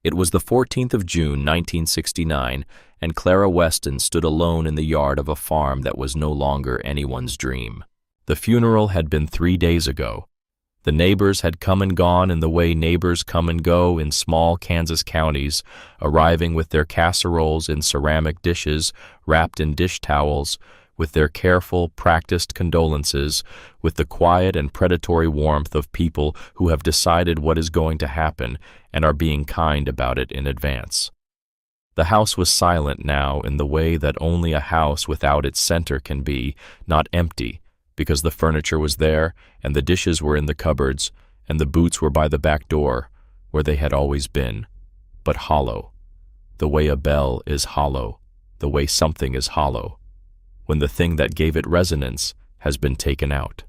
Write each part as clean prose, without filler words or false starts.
It was the 14th of June, 1969, and Clara Weston stood alone in the yard of a farm that was no longer anyone's dream. The funeral had been 3 days ago. The neighbors had come and gone in the way neighbors come and go in small Kansas counties, arriving with their casseroles in ceramic dishes wrapped in dish towels, with their careful, practiced condolences, with the quiet and predatory warmth of people who have decided what is going to happen and are being kind about it in advance. The house was silent now in the way that only a house without its center can be, not empty, because the furniture was there, and the dishes were in the cupboards, and the boots were by the back door, where they had always been, but hollow, the way a bell is hollow, the way something is hollow, when the thing that gave it resonance has been taken out.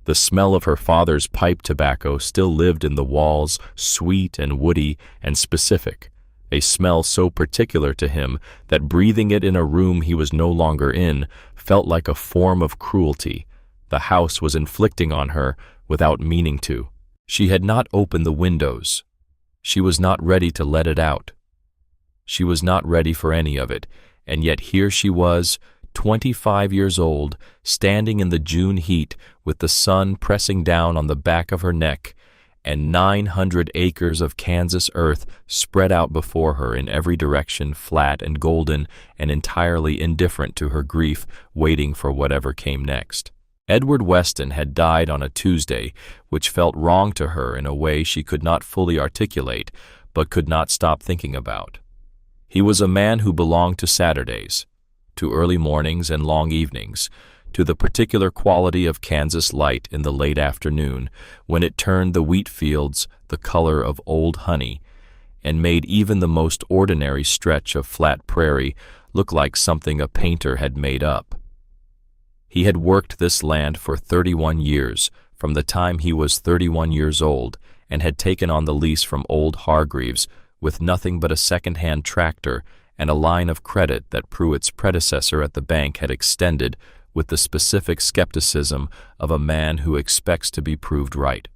The smell of her father's pipe tobacco still lived in the walls, sweet and woody and specific, a smell so particular to him that breathing it in a room he was no longer in felt like a form of cruelty the house was inflicting on her without meaning to. She had not opened the windows. She was not ready to let it out. She was not ready for any of it, and yet here she was, 25 years old, standing in the June heat with the sun pressing down on the back of her neck, and 900 acres of Kansas earth spread out before her in every direction, flat and golden and entirely indifferent to her grief, waiting for whatever came next. Edward Weston had died on a Tuesday, which felt wrong to her in a way she could not fully articulate, but could not stop thinking about. He was a man who belonged to Saturdays, to early mornings and long evenings, to the particular quality of Kansas light in the late afternoon when it turned the wheat fields the color of old honey and made even the most ordinary stretch of flat prairie look like something a painter had made up. He had worked this land for 31 years, from the time he was 31 years old, and had taken on the lease from old Hargreaves with nothing but a second-hand tractor and a line of credit that Pruitt's predecessor at the bank had extended with the specific skepticism of a man who expects to be proved right.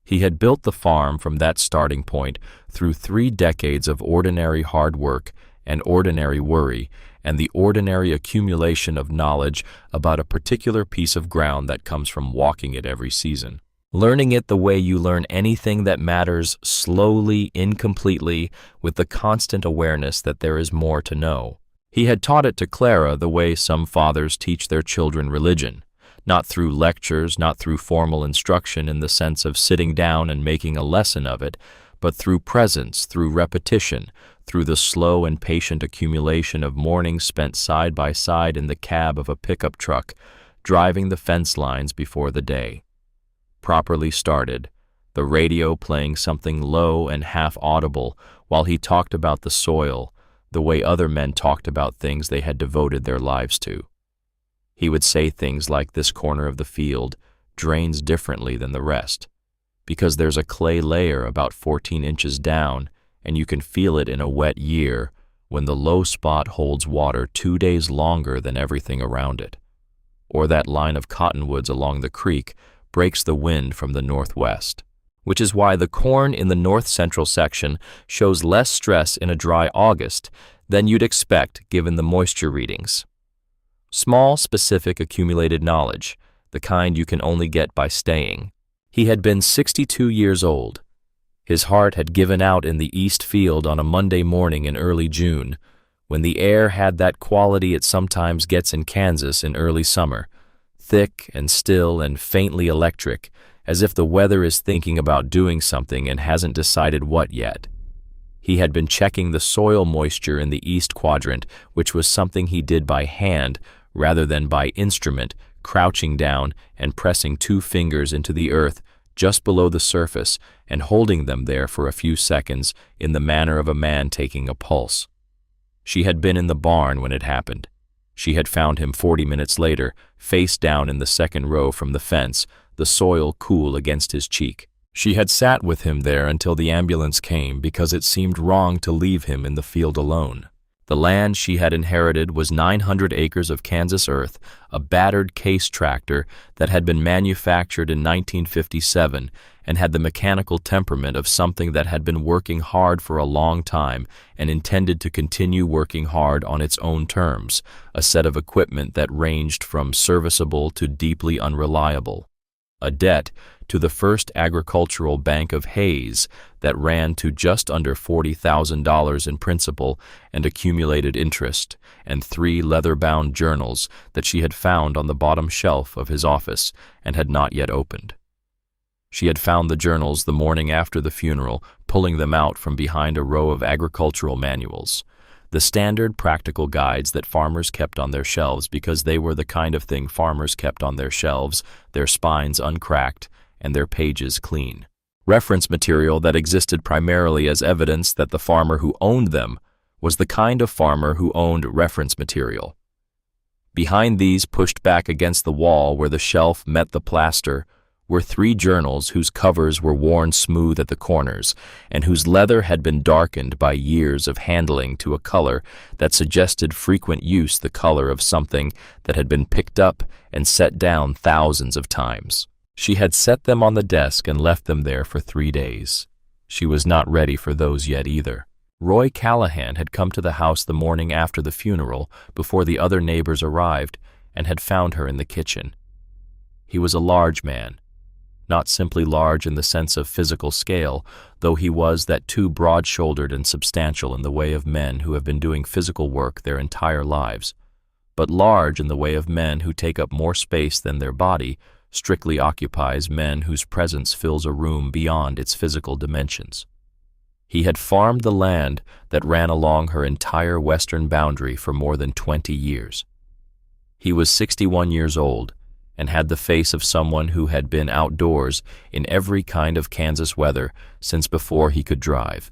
He had built the farm from that starting point through 3 decades of ordinary hard work and ordinary worry and the ordinary accumulation of knowledge about a particular piece of ground that comes from walking it every season. Learning it the way you learn anything that matters, slowly, incompletely, with the constant awareness that there is more to know. He had taught it to Clara the way some fathers teach their children religion, not through lectures, not through formal instruction in the sense of sitting down and making a lesson of it, but through presence, through repetition, through the slow and patient accumulation of mornings spent side by side in the cab of a pickup truck, driving the fence lines before the day. Properly started, the radio playing something low and half-audible while he talked about the soil, the way other men talked about things they had devoted their lives to. He would say things like this corner of the field drains differently than the rest, because there's a clay layer about 14 inches down, and you can feel it in a wet year when the low spot holds water 2 days longer than everything around it. Or that line of cottonwoods along the creek breaks the wind from the northwest, which is why the corn in the north-central section shows less stress in a dry August than you'd expect given the moisture readings. Small, specific accumulated knowledge, the kind you can only get by staying. He had been 62 years old. His heart had given out in the east field on a Monday morning in early June, when the air had that quality it sometimes gets in Kansas in early summer, thick and still and faintly electric, as if the weather is thinking about doing something and hasn't decided what yet. He had been checking the soil moisture in the east quadrant, which was something he did by hand rather than by instrument, crouching down and pressing 2 fingers into the earth just below the surface and holding them there for a few seconds in the manner of a man taking a pulse. She had been in the barn when it happened. She had found him 40 minutes later, face down in the second row from the fence, the soil cool against his cheek. She had sat with him there until the ambulance came because it seemed wrong to leave him in the field alone. The land she had inherited was 900 acres of Kansas earth, a battered case tractor that had been manufactured in 1957 and had the mechanical temperament of something that had been working hard for a long time and intended to continue working hard on its own terms, a set of equipment that ranged from serviceable to deeply unreliable. A debt to the First Agricultural Bank of Hayes that ran to just under $40,000 in principal and accumulated interest, and 3 leather-bound journals that she had found on the bottom shelf of his office and had not yet opened. She had found the journals the morning after the funeral, pulling them out from behind a row of agricultural manuals, the standard practical guides that farmers kept on their shelves because they were the kind of thing farmers kept on their shelves, their spines uncracked and their pages clean. Reference material that existed primarily as evidence that the farmer who owned them was the kind of farmer who owned reference material. Behind these, pushed back against the wall where the shelf met the plaster, were 3 journals whose covers were worn smooth at the corners and whose leather had been darkened by years of handling to a color that suggested frequent use, the color of something that had been picked up and set down thousands of times. She had set them on the desk and left them there for 3 days. She was not ready for those yet either. Roy Callahan had come to the house the morning after the funeral, before the other neighbors arrived, and had found her in the kitchen. He was a large man. Not simply large in the sense of physical scale, though he was that too broad-shouldered and substantial in the way of men who have been doing physical work their entire lives, but large in the way of men who take up more space than their body strictly occupies, men whose presence fills a room beyond its physical dimensions. He had farmed the land that ran along her entire western boundary for more than 20 years. He was 61 years old, and had the face of someone who had been outdoors in every kind of Kansas weather since before he could drive.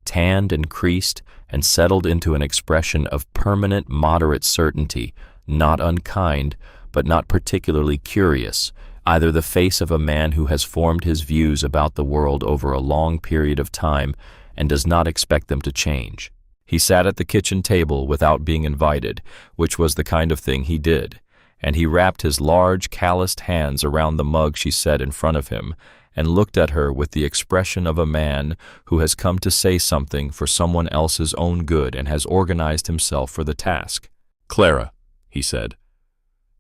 Tanned and creased and settled into an expression of permanent, moderate certainty, not unkind, but not particularly curious, either the face of a man who has formed his views about the world over a long period of time and does not expect them to change. He sat at the kitchen table without being invited, which was the kind of thing he did, and he wrapped his large, calloused hands around the mug she set in front of him and looked at her with the expression of a man who has come to say something for someone else's own good and has organized himself for the task. "Clara," he said,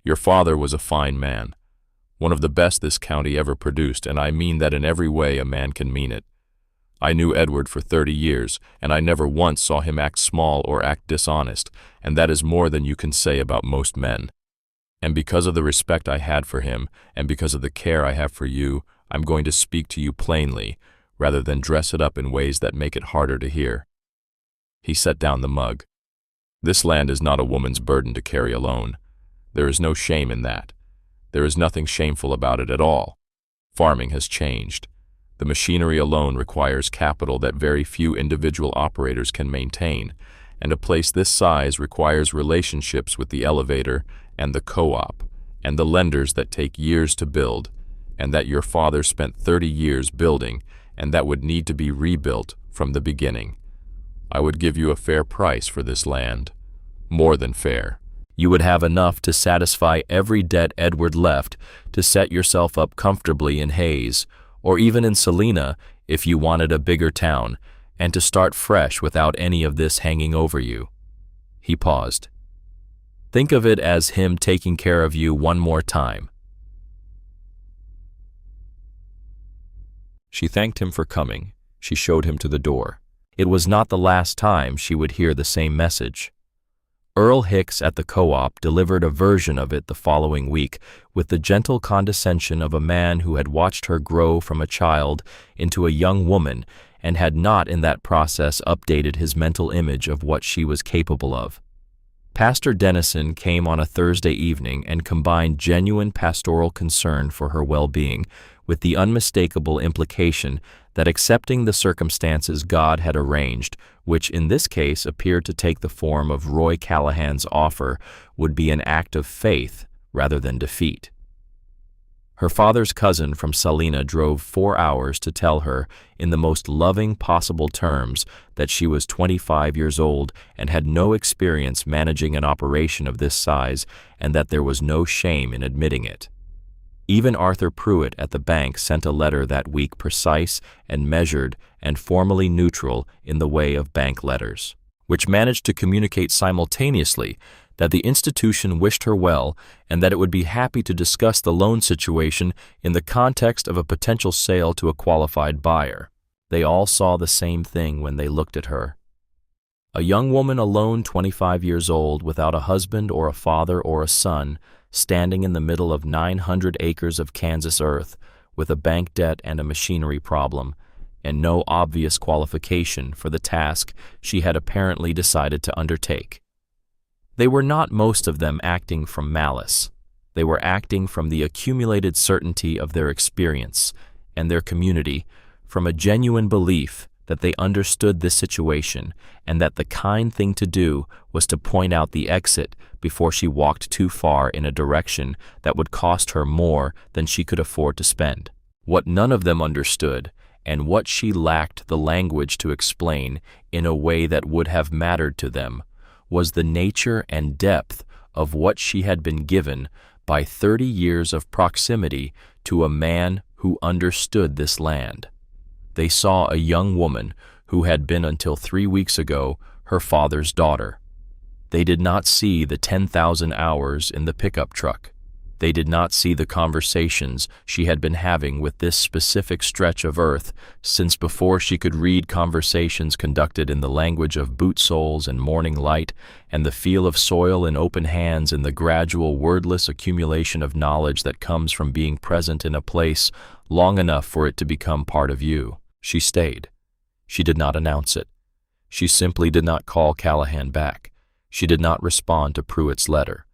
"your father was a fine man, one of the best this county ever produced, and I mean that in every way a man can mean it. I knew Edward for 30 years, and I never once saw him act small or act dishonest, and that is more than you can say about most men. And because of the respect I had for him, and because of the care I have for you, I'm going to speak to you plainly, rather than dress it up in ways that make it harder to hear." He set down the mug. "This land is not a woman's burden to carry alone. There is no shame in that. There is nothing shameful about it at all. Farming has changed. The machinery alone requires capital that very few individual operators can maintain, and a place this size requires relationships with the elevator and the co-op, and the lenders that take years to build, and that your father spent 30 years building, and that would need to be rebuilt from the beginning. I would give you a fair price for this land, more than fair. You would have enough to satisfy every debt Edward left to set yourself up comfortably in Hayes, or even in Salina if you wanted a bigger town, and to start fresh without any of this hanging over you." He paused. "Think of it as him taking care of you one more time." She thanked him for coming. She showed him to the door. It was not the last time she would hear the same message. Earl Hicks at the co-op delivered a version of it the following week with the gentle condescension of a man who had watched her grow from a child into a young woman and had not in that process updated his mental image of what she was capable of. Pastor Dennison came on a Thursday evening and combined genuine pastoral concern for her well-being with the unmistakable implication that accepting the circumstances God had arranged, which in this case appeared to take the form of Roy Callahan's offer, would be an act of faith rather than defeat. Her father's cousin from Salina drove 4 hours to tell her, in the most loving possible terms, that she was 25 years old and had no experience managing an operation of this size, and that there was no shame in admitting it. Even Arthur Pruitt at the bank sent a letter that week, precise and measured and formally neutral in the way of bank letters, which managed to communicate simultaneously that the institution wished her well and that it would be happy to discuss the loan situation in the context of a potential sale to a qualified buyer. They all saw the same thing when they looked at her. A young woman alone, 25 years old, without a husband or a father or a son, standing in the middle of 900 acres of Kansas earth, with a bank debt and a machinery problem, and no obvious qualification for the task she had apparently decided to undertake. They were not, most of them, acting from malice. They were acting from the accumulated certainty of their experience and their community, from a genuine belief that they understood this situation and that the kind thing to do was to point out the exit before she walked too far in a direction that would cost her more than she could afford to spend. What none of them understood, and what she lacked the language to explain in a way that would have mattered to them, was the nature and depth of what she had been given by 30 years of proximity to a man who understood this land. They saw a young woman who had been until 3 weeks ago her father's daughter. They did not see the 10,000 hours in the pickup truck. They did not see the conversations she had been having with this specific stretch of earth since before she could read conversations conducted in the language of boot soles and morning light and the feel of soil in open hands and the gradual wordless accumulation of knowledge that comes from being present in a place long enough for it to become part of you. She stayed. She did not announce it. She simply did not call Callahan back. She did not respond to Pruitt's letter.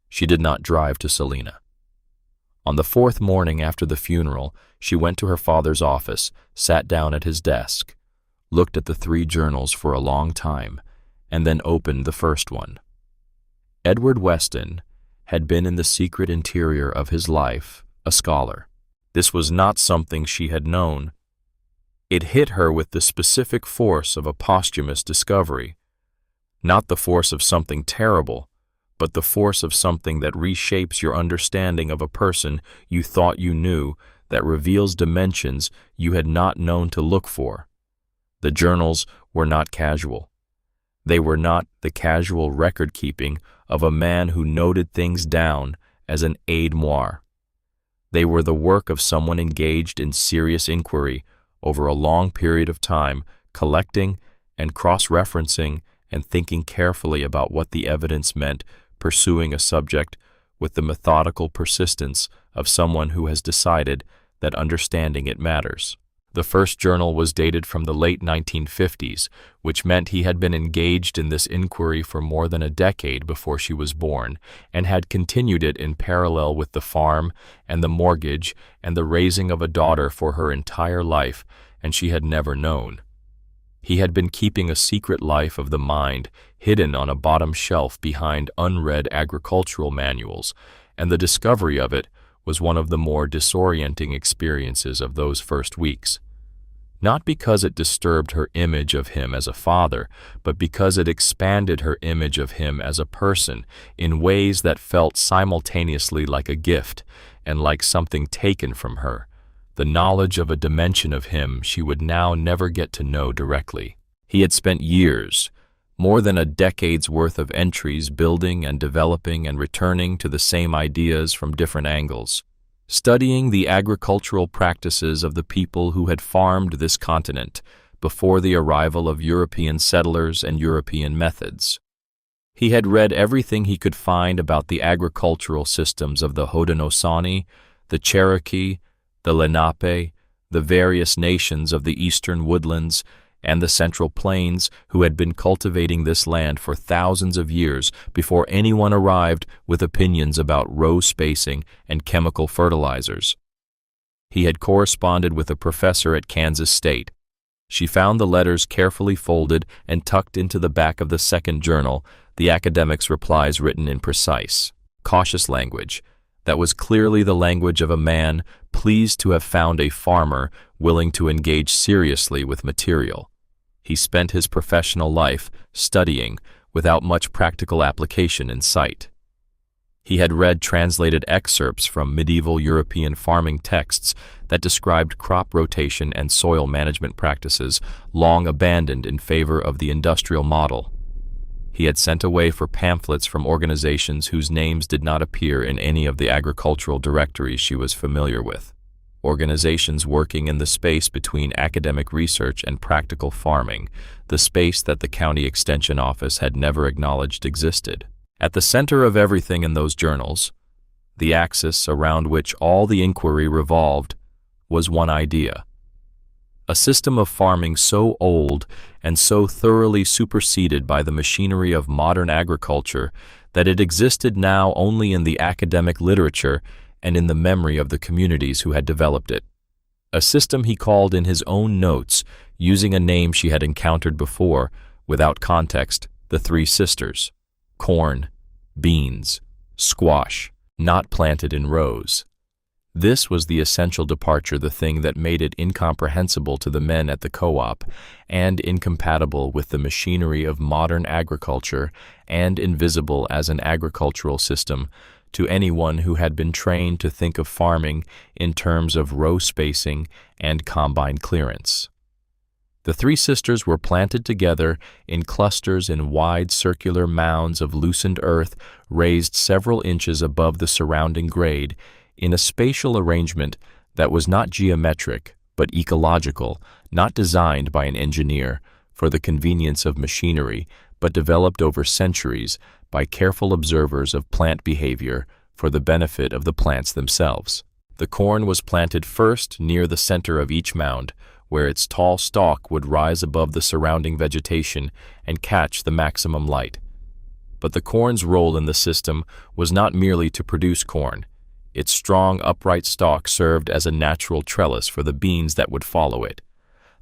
She did not drive to Salina. On the 4th morning after the funeral, she went to her father's office, sat down at his desk, looked at the 3 journals for a long time, and then opened the first one. Edward Weston had been in the secret interior of his life a scholar. This was not something she had known. It hit her with the specific force of a posthumous discovery, not the force of something terrible, but the force of something that reshapes your understanding of a person you thought you knew, that reveals dimensions you had not known to look for. The journals were not casual. They were not the casual record-keeping of a man who noted things down as an aide-memoire. They were the work of someone engaged in serious inquiry over a long period of time, collecting and cross-referencing and thinking carefully about what the evidence meant, pursuing a subject with the methodical persistence of someone who has decided that understanding it matters. The first journal was dated from the late 1950s, which meant he had been engaged in this inquiry for more than a decade before she was born, and had continued it in parallel with the farm and the mortgage and the raising of a daughter for her entire life, and she had never known. He had been keeping a secret life of the mind hidden on a bottom shelf behind unread agricultural manuals, and the discovery of it was one of the more disorienting experiences of those first weeks. Not because it disturbed her image of him as a father, but because it expanded her image of him as a person in ways that felt simultaneously like a gift and like something taken from her, the knowledge of a dimension of him she would now never get to know directly. He had spent years, more than a decade's worth of entries, building and developing and returning to the same ideas from different angles, studying the agricultural practices of the people who had farmed this continent before the arrival of European settlers and European methods. He had read everything he could find about the agricultural systems of the Haudenosaunee, the Cherokee, the Lenape, the various nations of the eastern woodlands, and the Central Plains who had been cultivating this land for thousands of years before anyone arrived with opinions about row spacing and chemical fertilizers. He had corresponded with a professor at Kansas State. She found the letters carefully folded and tucked into the back of the second journal, the academic's replies written in precise, cautious language, That was clearly the language of a man pleased to have found a farmer willing to engage seriously with material. He spent his professional life studying without much practical application in sight. He had read translated excerpts from medieval European farming texts that described crop rotation and soil management practices long abandoned in favor of the industrial model. He had sent away for pamphlets from organizations whose names did not appear in any of the agricultural directories she was familiar with, organizations working in the space between academic research and practical farming, the space that the county extension office had never acknowledged existed. At the center of everything in those journals, the axis around which all the inquiry revolved, was one idea. A system of farming so old and so thoroughly superseded by the machinery of modern agriculture that it existed now only in the academic literature and in the memory of the communities who had developed it. A system he called in his own notes, using a name she had encountered before, without context, the Three Sisters: corn, beans, squash, not planted in rows. This was the essential departure, the thing that made it incomprehensible to the men at the co-op, and incompatible with the machinery of modern agriculture, and invisible as an agricultural system to anyone who had been trained to think of farming in terms of row spacing and combine clearance. The Three Sisters were planted together in clusters in wide circular mounds of loosened earth raised several inches above the surrounding grade, in a spatial arrangement that was not geometric but ecological, not designed by an engineer for the convenience of machinery, but developed over centuries by careful observers of plant behavior for the benefit of the plants themselves. The corn was planted first near the center of each mound, where its tall stalk would rise above the surrounding vegetation and catch the maximum light. But the corn's role in the system was not merely to produce corn. Its strong, upright stalk served as a natural trellis for the beans that would follow it,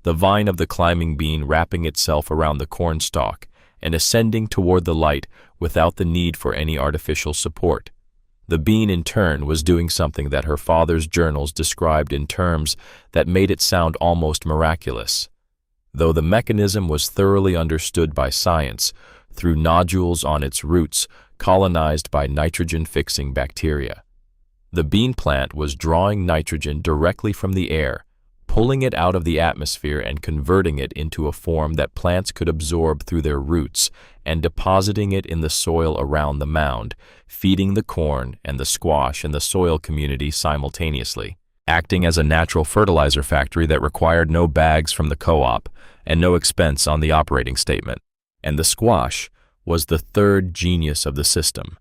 the vine of the climbing bean wrapping itself around the corn stalk and ascending toward the light without the need for any artificial support. The bean, in turn, was doing something that her father's journals described in terms that made it sound almost miraculous, though the mechanism was thoroughly understood by science through nodules on its roots colonized by nitrogen-fixing bacteria. The bean plant was drawing nitrogen directly from the air, pulling it out of the atmosphere and converting it into a form that plants could absorb through their roots and depositing it in the soil around the mound, feeding the corn and the squash and the soil community simultaneously, acting as a natural fertilizer factory that required no bags from the co-op and no expense on the operating statement. And the squash was the third genius of the system,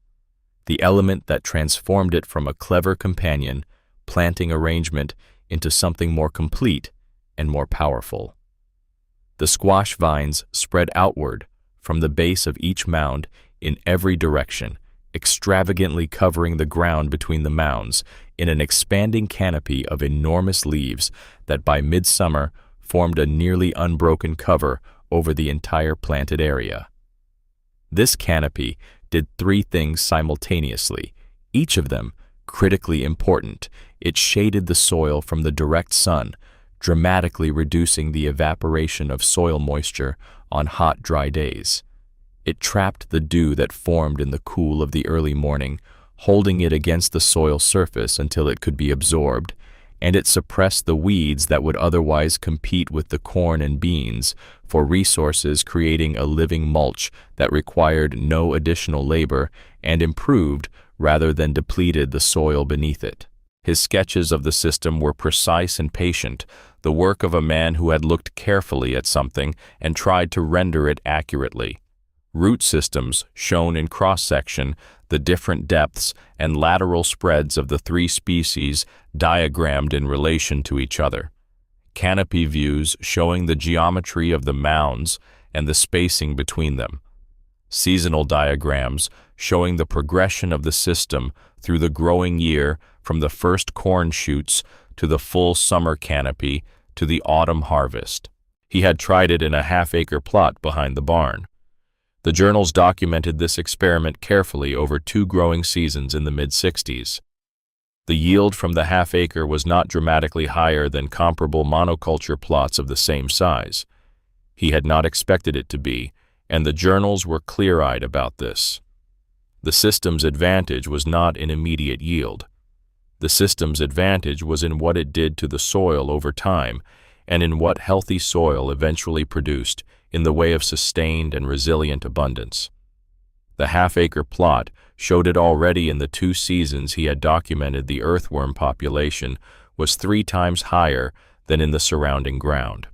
the element that transformed it from a clever companion, planting arrangement into something more complete and more powerful. The squash vines spread outward from the base of each mound in every direction, extravagantly covering the ground between the mounds in an expanding canopy of enormous leaves that by midsummer formed a nearly unbroken cover over the entire planted area. This canopy did three things simultaneously, each of them critically important. It shaded the soil from the direct sun, dramatically reducing the evaporation of soil moisture on hot, dry days. It trapped the dew that formed in the cool of the early morning, holding it against the soil surface until it could be absorbed, and it suppressed the weeds that would otherwise compete with the corn and beans for resources, creating a living mulch that required no additional labor and improved rather than depleted the soil beneath it. His sketches of the system were precise and patient, the work of a man who had looked carefully at something and tried to render it accurately. Root systems shown in cross-section, the different depths and lateral spreads of the three species diagrammed in relation to each other. Canopy views showing the geometry of the mounds and the spacing between them. Seasonal diagrams showing the progression of the system through the growing year from the first corn shoots to the full summer canopy to the autumn harvest. He had tried it in a half-acre plot behind the barn. The journals documented this experiment carefully over 2 growing seasons in the mid-60s. The yield from the half-acre was not dramatically higher than comparable monoculture plots of the same size. He had not expected it to be, and the journals were clear-eyed about this. The system's advantage was not in immediate yield. The system's advantage was in what it did to the soil over time, and in what healthy soil eventually produced in the way of sustained and resilient abundance. The half-acre plot showed it already in the 2 seasons he had documented. The earthworm population was 3 times higher than in the surrounding ground.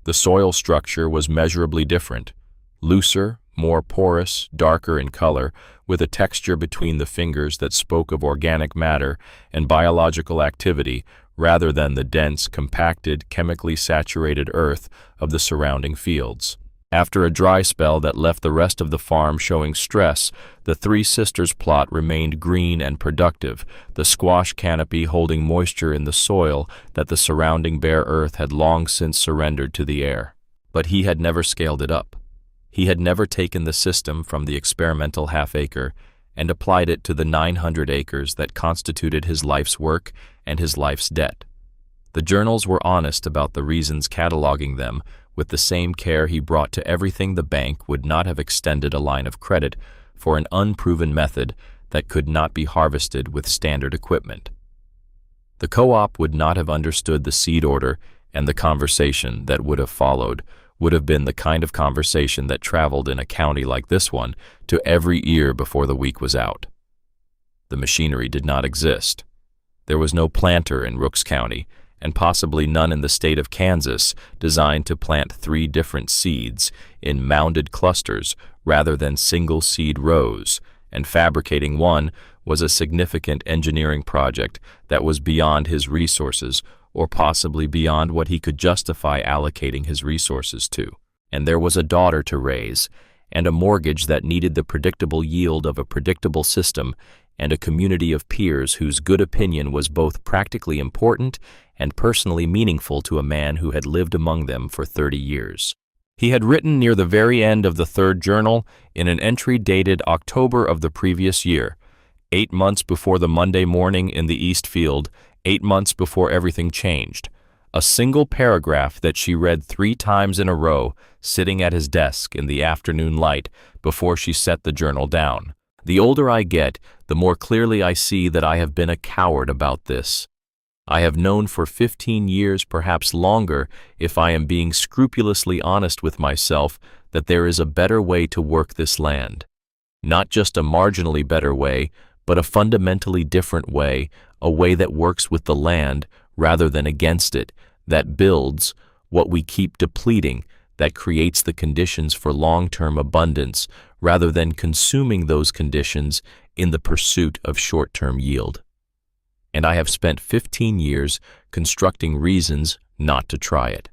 The soil structure was measurably different, looser, more porous, darker in color, with a texture between the fingers that spoke of organic matter and biological activity rather than the dense, compacted, chemically saturated earth of the surrounding fields. After a dry spell that left the rest of the farm showing stress, the Three Sisters plot remained green and productive, the squash canopy holding moisture in the soil that the surrounding bare earth had long since surrendered to the air. But he had never scaled it up. He had never taken the system from the experimental half-acre and applied it to the 900 acres that constituted his life's work and his life's debt. The journals were honest about the reasons, cataloging them with the same care he brought to everything. The bank would not have extended a line of credit for an unproven method that could not be harvested with standard equipment. The co-op would not have understood the seed order, and the conversation that would have followed would have been the kind of conversation that traveled in a county like this one to every ear before the week was out. The machinery did not exist. There was no planter in Rooks County, and possibly none in the state of Kansas, designed to plant 3 different seeds in mounded clusters rather than single seed rows, and fabricating one was a significant engineering project that was beyond his resources, or possibly beyond what he could justify allocating his resources to. And there was a daughter to raise, and a mortgage that needed the predictable yield of a predictable system, and a community of peers whose good opinion was both practically important and personally meaningful to a man who had lived among them for 30 years. He had written near the very end of the 3rd journal, in an entry dated October of the previous year, 8 months before the Monday morning in the East Field, 8 months before everything changed, a single paragraph that she read 3 times in a row, sitting at his desk in the afternoon light before she set the journal down. The older I get, the more clearly I see that I have been a coward about this. I have known for 15 years, perhaps longer, if I am being scrupulously honest with myself, that there is a better way to work this land. Not just a marginally better way, but a fundamentally different way, a way that works with the land rather than against it, that builds what we keep depleting, that creates the conditions for long-term abundance rather than consuming those conditions in the pursuit of short-term yield. And I have spent 15 years constructing reasons not to try it.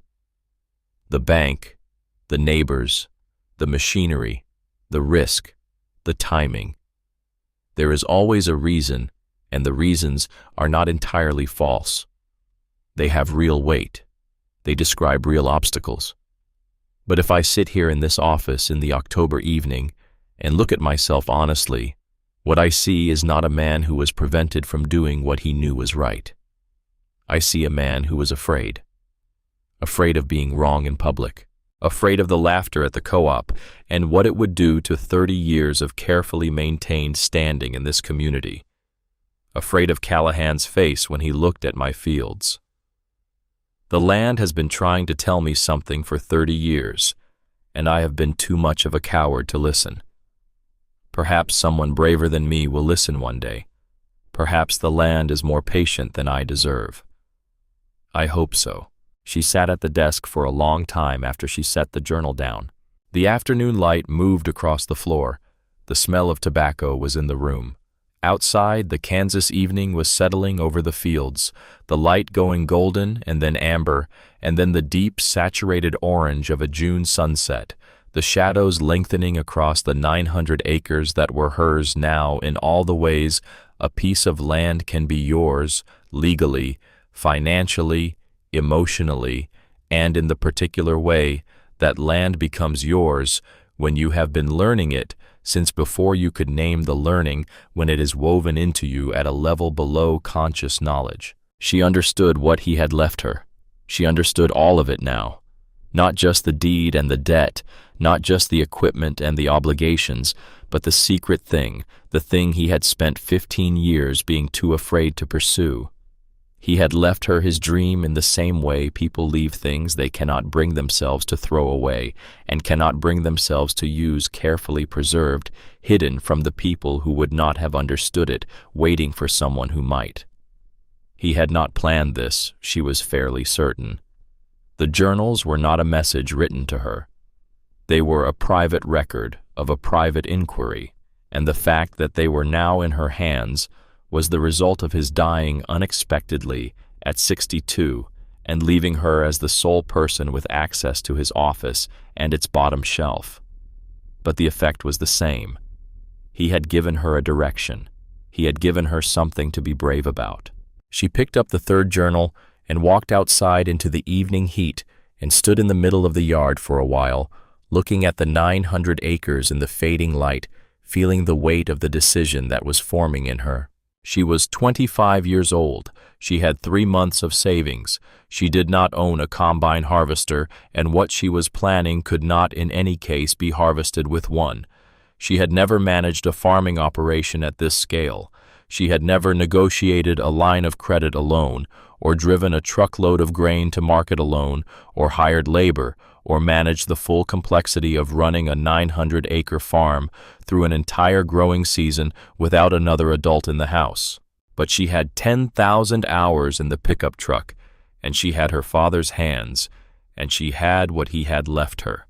The bank, the neighbors, the machinery, the risk, the timing. There is always a reason, and the reasons are not entirely false. They have real weight. They describe real obstacles. But if I sit here in this office in the October evening and look at myself honestly, what I see is not a man who was prevented from doing what he knew was right. I see a man who was afraid of being wrong in public, afraid of the laughter at the co-op and what it would do to 30 years of carefully maintained standing in this community, afraid of Callahan's face when he looked at my fields. The land has been trying to tell me something for 30 years, and I have been too much of a coward to listen. Perhaps someone braver than me will listen one day. Perhaps the land is more patient than I deserve. I hope so. She sat at the desk for a long time after she set the journal down. The afternoon light moved across the floor. The smell of tobacco was in the room. Outside, the Kansas evening was settling over the fields, the light going golden and then amber, and then the deep, saturated orange of a June sunset, the shadows lengthening across the 900 acres that were hers now in all the ways a piece of land can be yours, legally, financially, emotionally, and in the particular way that land becomes yours when you have been learning it since before you could name the learning when it is woven into you at a level below conscious knowledge. She understood what he had left her. She understood all of it now. Not just the deed and the debt, not just the equipment and the obligations, but the secret thing, the thing he had spent 15 years being too afraid to pursue. He had left her his dream in the same way people leave things they cannot bring themselves to throw away and cannot bring themselves to use, carefully preserved, hidden from the people who would not have understood it, waiting for someone who might. He had not planned this, she was fairly certain. The journals were not a message written to her. They were a private record of a private inquiry, and the fact that they were now in her hands was the result of his dying unexpectedly at 62 and leaving her as the sole person with access to his office and its bottom shelf. But the effect was the same. He had given her a direction. He had given her something to be brave about. She picked up the third journal and walked outside into the evening heat and stood in the middle of the yard for a while, looking at the 900 acres in the fading light, feeling the weight of the decision that was forming in her. She was 25 years old. She had 3 months of savings. She did not own a combine harvester, and what she was planning could not in any case be harvested with one. She had never managed a farming operation at this scale. She had never negotiated a line of credit alone, or driven a truckload of grain to market alone, or hired labor, or managed the full complexity of running a 900-acre farm through an entire growing season without another adult in the house. But she had 10,000 hours in the pickup truck, and she had her father's hands, and she had what he had left her.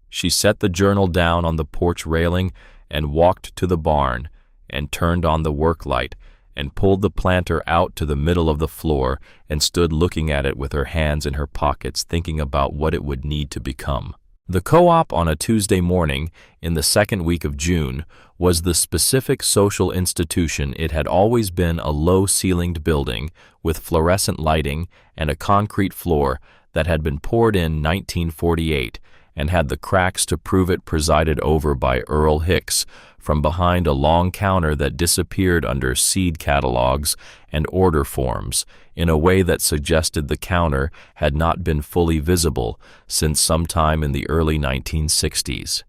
She set the journal down on the porch railing and walked to the barn and turned on the work light and pulled the planter out to the middle of the floor and stood looking at it with her hands in her pockets, thinking about what it would need to become. The co-op on a Tuesday morning in the second week of June was the specific social institution it had always been, a low-ceilinged building with fluorescent lighting and a concrete floor that had been poured in 1948 and had the cracks to prove it, presided over by Earl Hicks from behind a long counter that disappeared under seed catalogs and order forms in a way that suggested the counter had not been fully visible since sometime in the early 1960s.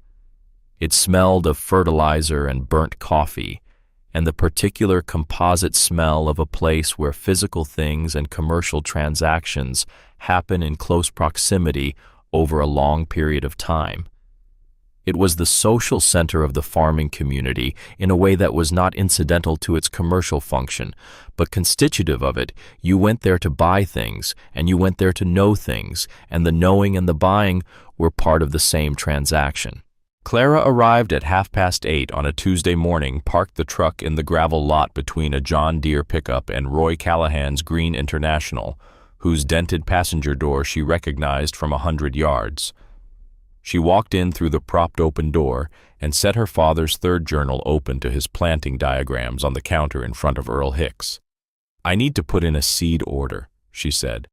It smelled of fertilizer and burnt coffee, and the particular composite smell of a place where physical things and commercial transactions happen in close proximity over a long period of time. It was the social center of the farming community in a way that was not incidental to its commercial function, but constitutive of it. You went there to buy things, and you went there to know things, and the knowing and the buying were part of the same transaction. Clara arrived at 8:30 on a Tuesday morning, parked the truck in the gravel lot between a John Deere pickup and Roy Callahan's Green International, whose dented passenger door she recognized from 100 yards. She walked in through the propped open door and set her father's third journal open to his planting diagrams on the counter in front of Earl Hicks. "I need to put in a seed order," she said.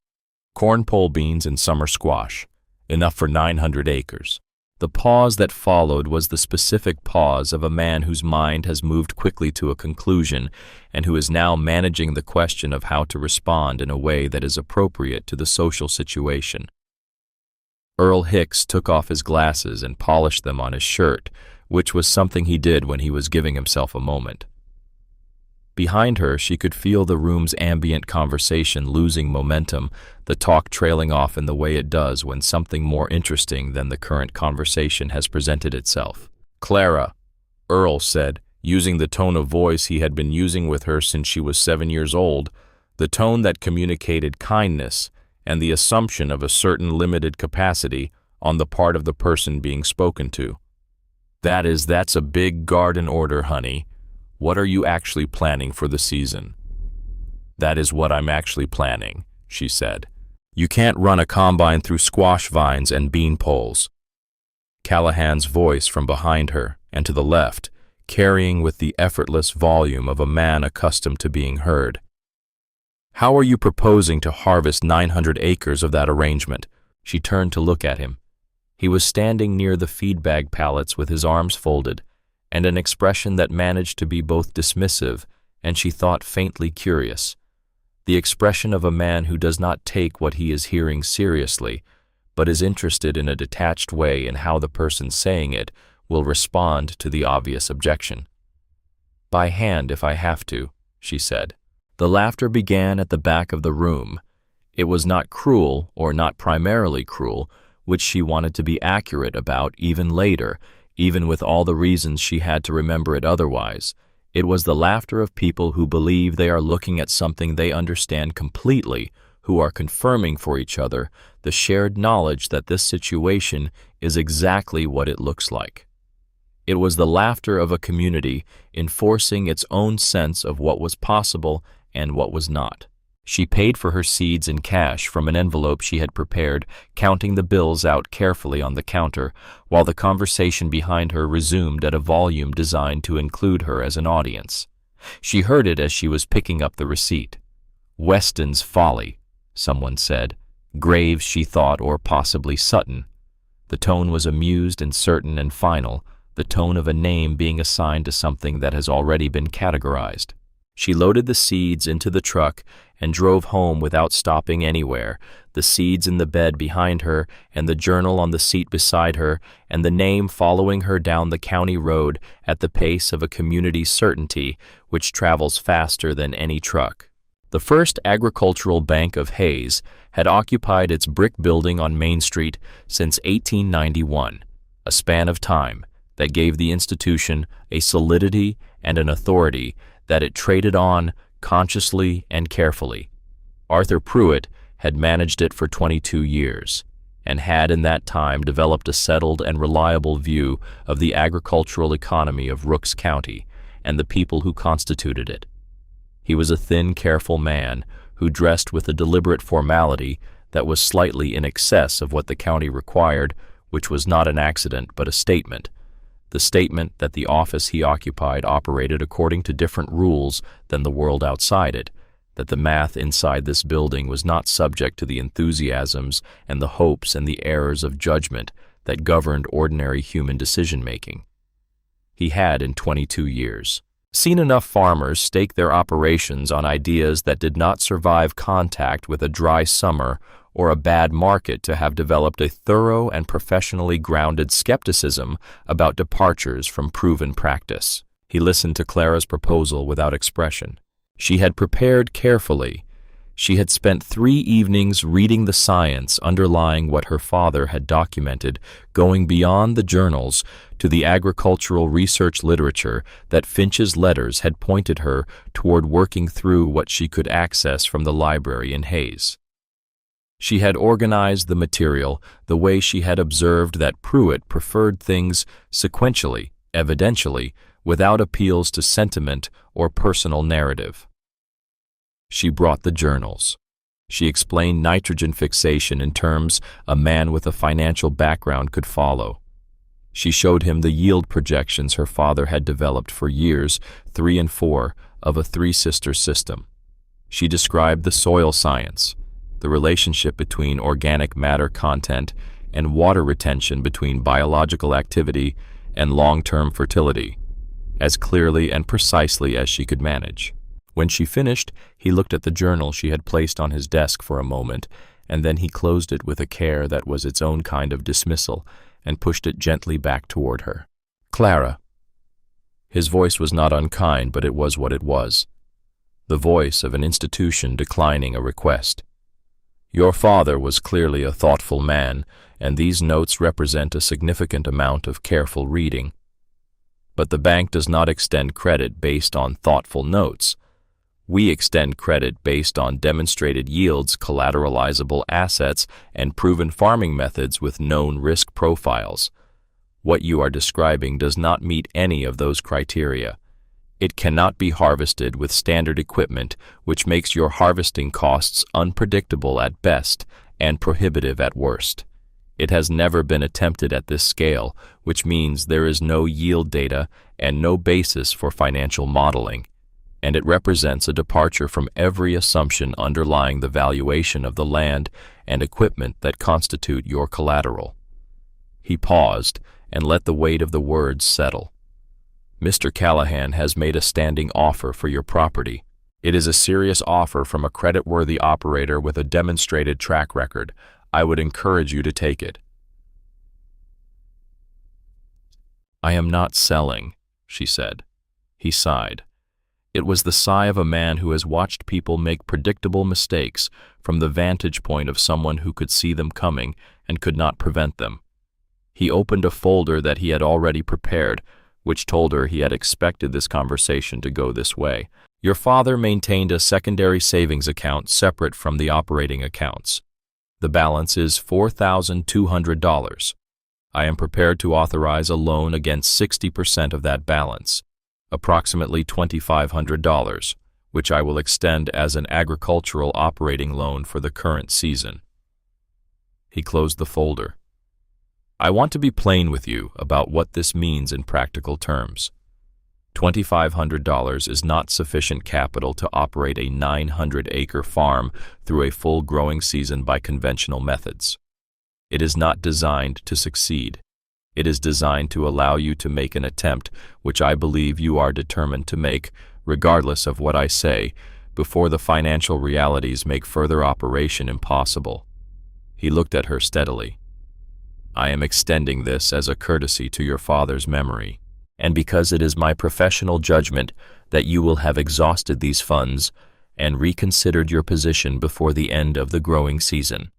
"Corn, pole beans, and summer squash. Enough for 900 acres. The pause that followed was the specific pause of a man whose mind has moved quickly to a conclusion and who is now managing the question of how to respond in a way that is appropriate to the social situation. Earl Hicks took off his glasses and polished them on his shirt, which was something he did when he was giving himself a moment. Behind her, she could feel the room's ambient conversation losing momentum, the talk trailing off in the way it does when something more interesting than the current conversation has presented itself. "Clara," Earl said, using the tone of voice he had been using with her since she was 7 years old, the tone that communicated kindness and the assumption of a certain limited capacity on the part of the person being spoken to. That's a big garden order, honey. What are you actually planning for the season?" "That is what I'm actually planning," she said. "You can't run a combine through squash vines and bean poles." Callahan's voice from behind her and to the left, carrying with the effortless volume of a man accustomed to being heard. "How are you proposing to harvest 900 acres of that arrangement?" She turned to look at him. He was standing near the feed bag pallets with his arms folded, and an expression that managed to be both dismissive and, she thought, faintly curious. The expression of a man who does not take what he is hearing seriously, but is interested in a detached way in how the person saying it will respond to the obvious objection. "By hand, if I have to," she said. The laughter began at the back of the room. It was not cruel, or not primarily cruel, which she wanted to be accurate about even later, even with all the reasons she had to remember it otherwise. It was the laughter of people who believe they are looking at something they understand completely, who are confirming for each other the shared knowledge that this situation is exactly what it looks like. It was the laughter of a community enforcing its own sense of what was possible and what was not. She paid for her seeds in cash from an envelope she had prepared, counting the bills out carefully on the counter, while the conversation behind her resumed at a volume designed to include her as an audience. She heard it as she was picking up the receipt. "Weston's Folly," someone said. "Graves," she thought, or possibly Sutton. The tone was amused and certain and final, the tone of a name being assigned to something that has already been categorized. She loaded the seeds into the truck and drove home without stopping anywhere, the seeds in the bed behind her and the journal on the seat beside her and the name following her down the county road at the pace of a community certainty which travels faster than any truck. The First Agricultural Bank of Hayes had occupied its brick building on Main Street since 1891, a span of time that gave the institution a solidity and an authority that it traded on consciously and carefully. Arthur Pruitt had managed it for 22 years, and had in that time developed a settled and reliable view of the agricultural economy of Rooks County and the people who constituted it. He was a thin, careful man who dressed with a deliberate formality that was slightly in excess of what the county required, which was not an accident but a statement. The statement that the office he occupied operated according to different rules than the world outside it, that the math inside this building was not subject to the enthusiasms and the hopes and the errors of judgment that governed ordinary human decision-making. He had, in 22 years, seen enough farmers stake their operations on ideas that did not survive contact with a dry summer or a bad market to have developed a thorough and professionally grounded skepticism about departures from proven practice. He listened to Clara's proposal without expression. She had prepared carefully. She had spent 3 evenings reading the science underlying what her father had documented, going beyond the journals to the agricultural research literature that Finch's letters had pointed her toward, working through what she could access from the library in Hayes. She had organized the material the way she had observed that Pruitt preferred things sequentially, evidentially, without appeals to sentiment or personal narrative. She brought the journals. She explained nitrogen fixation in terms a man with a financial background could follow. She showed him the yield projections her father had developed for years 3 and 4 of a three-sister system. She described the soil science, the relationship between organic matter content and water retention, between biological activity and long-term fertility, as clearly and precisely as she could manage. When she finished, he looked at the journal she had placed on his desk for a moment, and then he closed it with a care that was its own kind of dismissal and pushed it gently back toward her. "Clara." His voice was not unkind, but it was what it was. The voice of an institution declining a request. "Your father was clearly a thoughtful man, and these notes represent a significant amount of careful reading. But the bank does not extend credit based on thoughtful notes. We extend credit based on demonstrated yields, collateralizable assets, and proven farming methods with known risk profiles. What you are describing does not meet any of those criteria. It cannot be harvested with standard equipment, which makes your harvesting costs unpredictable at best and prohibitive at worst. It has never been attempted at this scale, which means there is no yield data and no basis for financial modeling, and it represents a departure from every assumption underlying the valuation of the land and equipment that constitute your collateral." He paused and let the weight of the words settle. Mr. Callahan has made a standing offer for your property. It is a serious offer from a creditworthy operator with a demonstrated track record. I would encourage you to take it. I am not selling, she said. He sighed. It was the sigh of a man who has watched people make predictable mistakes from the vantage point of someone who could see them coming and could not prevent them. He opened a folder that he had already prepared, which told her he had expected this conversation to go this way. Your father maintained a secondary savings account separate from the operating accounts. The balance is $4,200. I am prepared to authorize a loan against 60% of that balance, approximately $2,500, which I will extend as an agricultural operating loan for the current season. He closed the folder. I want to be plain with you about what this means in practical terms. $2,500 is not sufficient capital to operate a 900-acre farm through a full growing season by conventional methods. It is not designed to succeed. It is designed to allow you to make an attempt, which I believe you are determined to make, regardless of what I say, before the financial realities make further operation impossible. He looked at her steadily. I am extending this as a courtesy to your father's memory, and because it is my professional judgment that you will have exhausted these funds and reconsidered your position before the end of the growing season.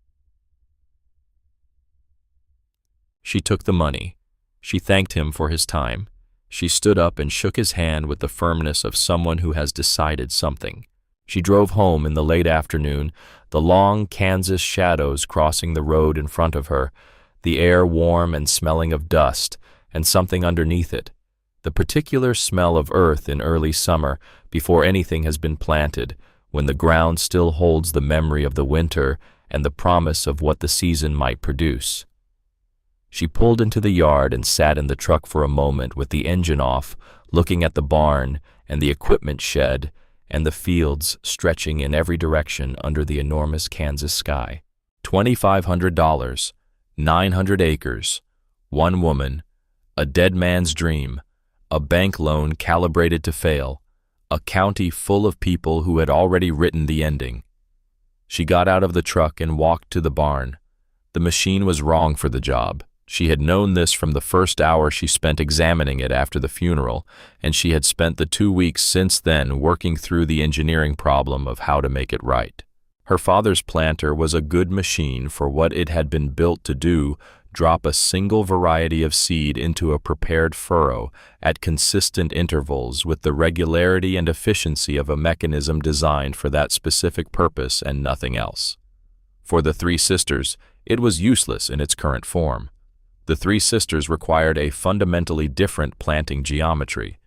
She took the money. She thanked him for his time. She stood up and shook his hand with the firmness of someone who has decided something. She drove home in the late afternoon, the long Kansas shadows crossing the road in front of her, the air warm and smelling of dust, and something underneath it, the particular smell of earth in early summer before anything has been planted, when the ground still holds the memory of the winter and the promise of what the season might produce. She pulled into the yard and sat in the truck for a moment with the engine off, looking at the barn and the equipment shed and the fields stretching in every direction under the enormous Kansas sky. $2,500, 900 acres, one woman, a dead man's dream, a bank loan calibrated to fail, a county full of people who had already written the ending. She got out of the truck and walked to the barn. The machine was wrong for the job. She had known this from the first hour she spent examining it after the funeral, and she had spent the 2 weeks since then working through the engineering problem of how to make it right. Her father's planter was a good machine for what it had been built to do, drop a single variety of seed into a prepared furrow at consistent intervals with the regularity and efficiency of a mechanism designed for that specific purpose and nothing else. For the three sisters, it was useless in its current form. The three sisters required a fundamentally different planting geometry.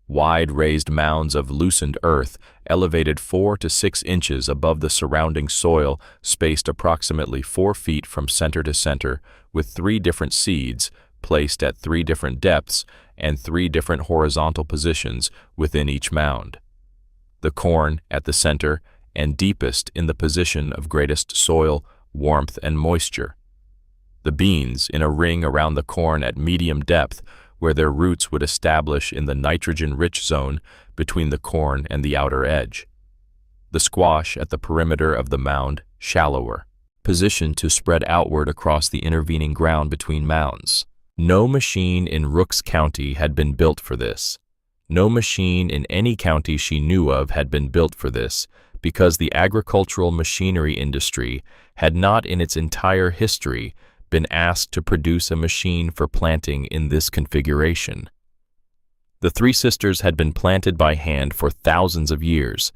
Wide raised mounds of loosened earth, elevated 4 to 6 inches above the surrounding soil, spaced approximately 4 feet from center to center, with 3 different seeds, placed at 3 different depths and 3 different horizontal positions within each mound. The corn at the center and deepest in the position of greatest soil, warmth, and moisture. The beans in a ring around the corn at medium depth, where their roots would establish in the nitrogen-rich zone between the corn and the outer edge. The squash at the perimeter of the mound, shallower, positioned to spread outward across the intervening ground between mounds. No machine in Rooks County had been built for this. No machine in any county she knew of had been built for this, because the agricultural machinery industry had not in its entire history been asked to produce a machine for planting in this configuration. The three sisters had been planted by hand for thousands of years,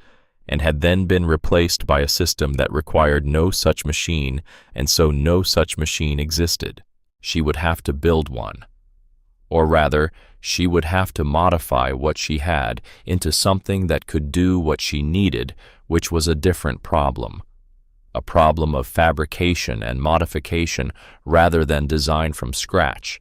and had then been replaced by a system that required no such machine, and so no such machine existed. She would have to build one. Or rather, she would have to modify what she had into something that could do what she needed, which was a different problem. A problem of fabrication and modification rather than design from scratch,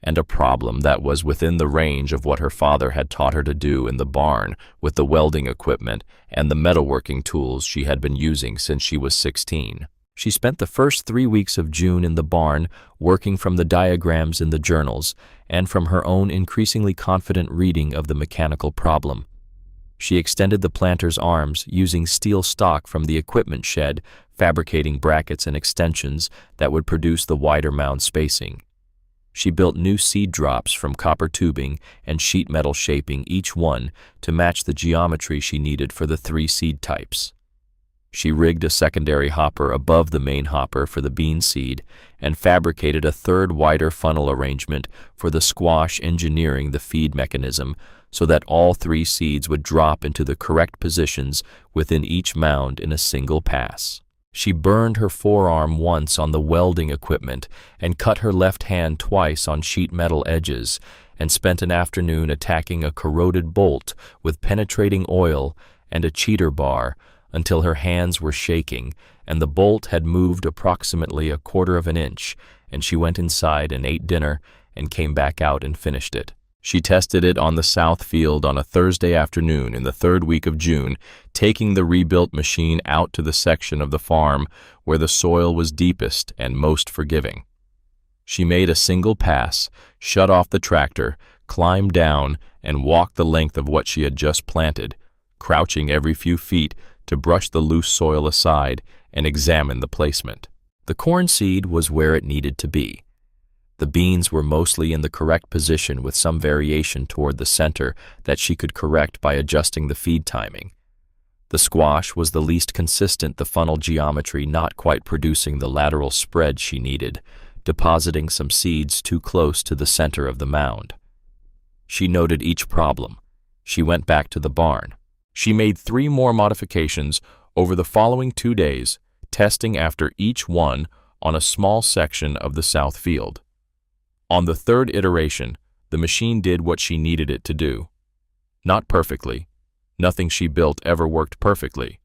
and a problem that was within the range of what her father had taught her to do in the barn with the welding equipment and the metalworking tools she had been using since she was 16. She spent the first 3 weeks of June in the barn, working from the diagrams in the journals and from her own increasingly confident reading of the mechanical problem. She extended the planter's arms using steel stock from the equipment shed, fabricating brackets and extensions that would produce the wider mound spacing. She built new seed drops from copper tubing and sheet metal shaping each one to match the geometry she needed for the 3 seed types. She rigged a secondary hopper above the main hopper for the bean seed and fabricated a third wider funnel arrangement for the squash, engineering the feed mechanism so that all 3 seeds would drop into the correct positions within each mound in a single pass. She burned her forearm once on the welding equipment and cut her left hand twice on sheet metal edges, and spent an afternoon attacking a corroded bolt with penetrating oil and a cheater bar until her hands were shaking and the bolt had moved approximately 1/4 of an inch, and she went inside and ate dinner and came back out and finished it. She tested it on the south field on a Thursday afternoon in the 3rd week of June, taking the rebuilt machine out to the section of the farm where the soil was deepest and most forgiving. She made a single pass, shut off the tractor, climbed down, and walked the length of what she had just planted, crouching every few feet to brush the loose soil aside and examine the placement. The corn seed was where it needed to be. The beans were mostly in the correct position with some variation toward the center that she could correct by adjusting the feed timing. The squash was the least consistent, the funnel geometry not quite producing the lateral spread she needed, depositing some seeds too close to the center of the mound. She noted each problem. She went back to the barn. She made 3 more modifications over the following 2 days, testing after each one on a small section of the south field. On the 3rd iteration, the machine did what she needed it to do. Not perfectly. Nothing she built ever worked perfectly,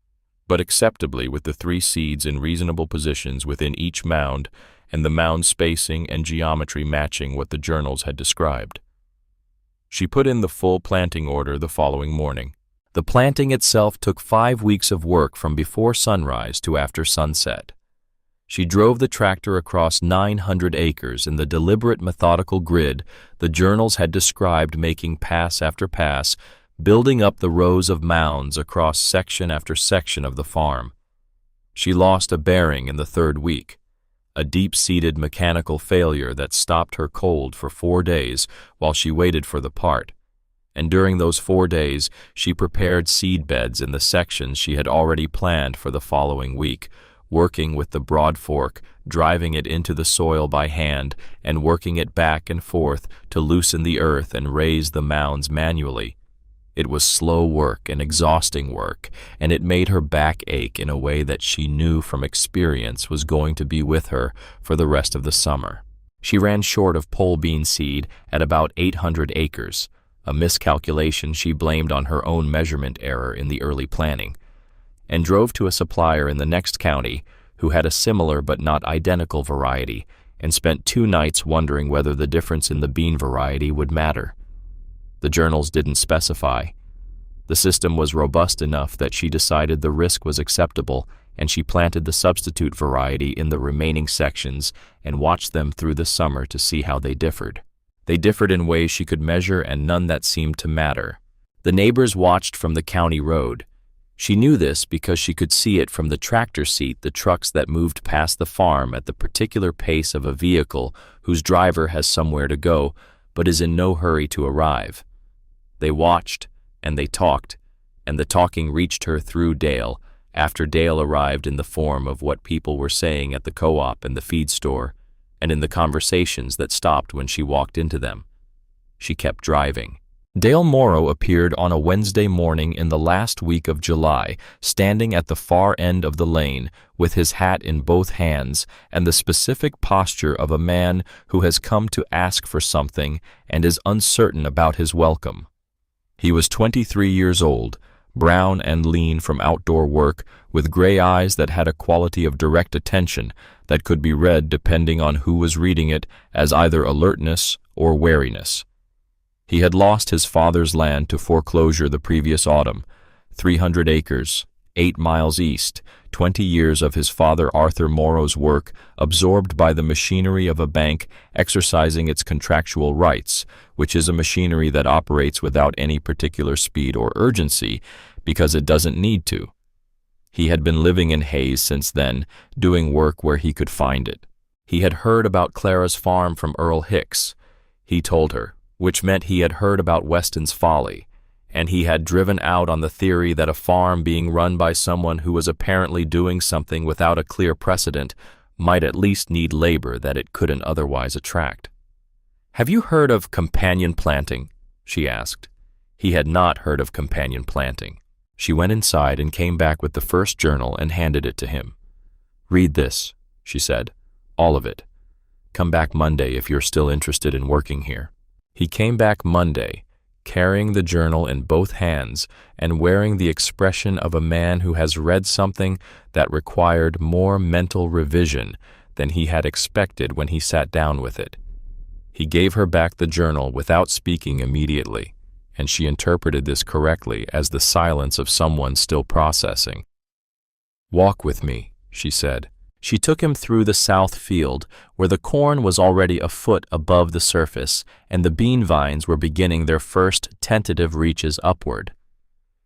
but acceptably with the 3 seeds in reasonable positions within each mound and the mound spacing and geometry matching what the journals had described. She put in the full planting order the following morning. The planting itself took 5 weeks of work from before sunrise to after sunset. She drove the tractor across 900 acres in the deliberate, methodical grid the journals had described, making pass after pass, building up the rows of mounds across section after section of the farm. She lost a bearing in the 3rd week, a deep-seated mechanical failure that stopped her cold for 4 days while she waited for the part. And during those 4 days, she prepared seed beds in the sections she had already planned for the following week, working with the broad fork, driving it into the soil by hand, and working it back and forth to loosen the earth and raise the mounds manually. It was slow work and exhausting work, and it made her back ache in a way that she knew from experience was going to be with her for the rest of the summer. She ran short of pole bean seed at about 800 acres, a miscalculation she blamed on her own measurement error in the early planning, and drove to a supplier in the next county who had a similar but not identical variety, and spent 2 nights wondering whether the difference in the bean variety would matter. The journals didn't specify. The system was robust enough that she decided the risk was acceptable, and she planted the substitute variety in the remaining sections and watched them through the summer to see how they differed. They differed in ways she could measure and none that seemed to matter. The neighbors watched from the county road. She knew this because she could see it from the tractor seat, the trucks that moved past the farm at the particular pace of a vehicle whose driver has somewhere to go but is in no hurry to arrive. They watched, and they talked, and the talking reached her through Dale, after Dale arrived in the form of what people were saying at the co-op and the feed store, and in the conversations that stopped when she walked into them. She kept driving. Dale Morrow appeared on a Wednesday morning in the last week of July, standing at the far end of the lane with his hat in both hands and the specific posture of a man who has come to ask for something and is uncertain about his welcome. He was 23 years old, brown and lean from outdoor work, with gray eyes that had a quality of direct attention that could be read depending on who was reading it as either alertness or wariness. He had lost his father's land to foreclosure the previous autumn, 300 acres, 8 miles east, 20 years of his father Arthur Morrow's work absorbed by the machinery of a bank exercising its contractual rights, which is a machinery that operates without any particular speed or urgency because it doesn't need to. He had been living in Hayes since then, doing work where he could find it. He had heard about Clara's farm from Earl Hicks, he told her, which meant he had heard about Weston's folly, and he had driven out on the theory that a farm being run by someone who was apparently doing something without a clear precedent might at least need labor that it couldn't otherwise attract. "Have you heard of companion planting?" she asked. He had not heard of companion planting. She went inside and came back with the first journal and handed it to him. "Read this," she said. "All of it. Come back Monday if you're still interested in working here." He came back Monday, carrying the journal in both hands and wearing the expression of a man who has read something that required more mental revision than he had expected when he sat down with it. He gave her back the journal without speaking immediately, and she interpreted this correctly as the silence of someone still processing. "Walk with me," she said. She took him through the south field, where the corn was already a foot above the surface, and the bean vines were beginning their first tentative reaches upward.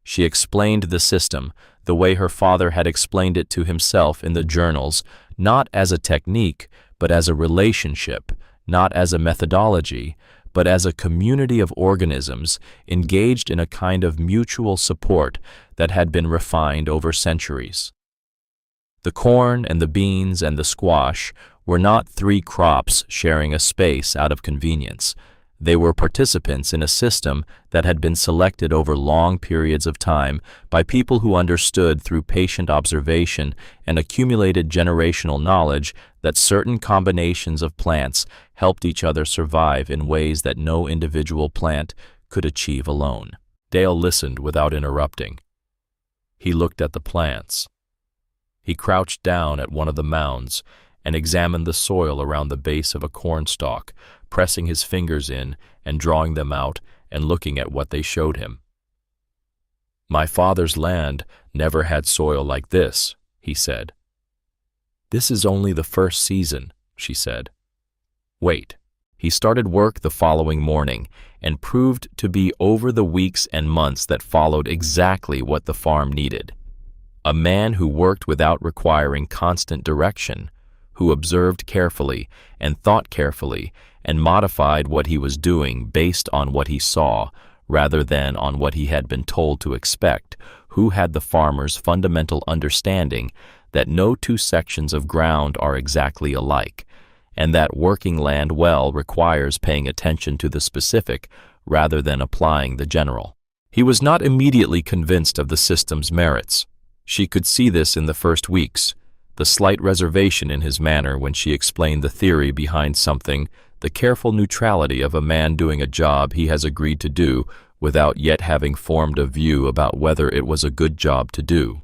She explained the system, the way her father had explained it to himself in the journals, not as a technique, but as a relationship, not as a methodology, but as a community of organisms engaged in a kind of mutual support that had been refined over centuries. The corn and the beans and the squash were not three crops sharing a space out of convenience. They were participants in a system that had been selected over long periods of time by people who understood through patient observation and accumulated generational knowledge that certain combinations of plants helped each other survive in ways that no individual plant could achieve alone. Dale listened without interrupting. He looked at the plants. He crouched down at one of the mounds and examined the soil around the base of a cornstalk, pressing his fingers in and drawing them out and looking at what they showed him. "My father's land never had soil like this," he said. "This is only the first season," she said. "Wait." He started work the following morning and proved to be over the weeks and months that followed exactly what the farm needed. A man who worked without requiring constant direction, who observed carefully and thought carefully and modified what he was doing based on what he saw rather than on what he had been told to expect, who had the farmer's fundamental understanding that no two sections of ground are exactly alike, and that working land well requires paying attention to the specific rather than applying the general. He was not immediately convinced of the system's merits. She could see this in the first weeks, the slight reservation in his manner when she explained the theory behind something, the careful neutrality of a man doing a job he has agreed to do without yet having formed a view about whether it was a good job to do.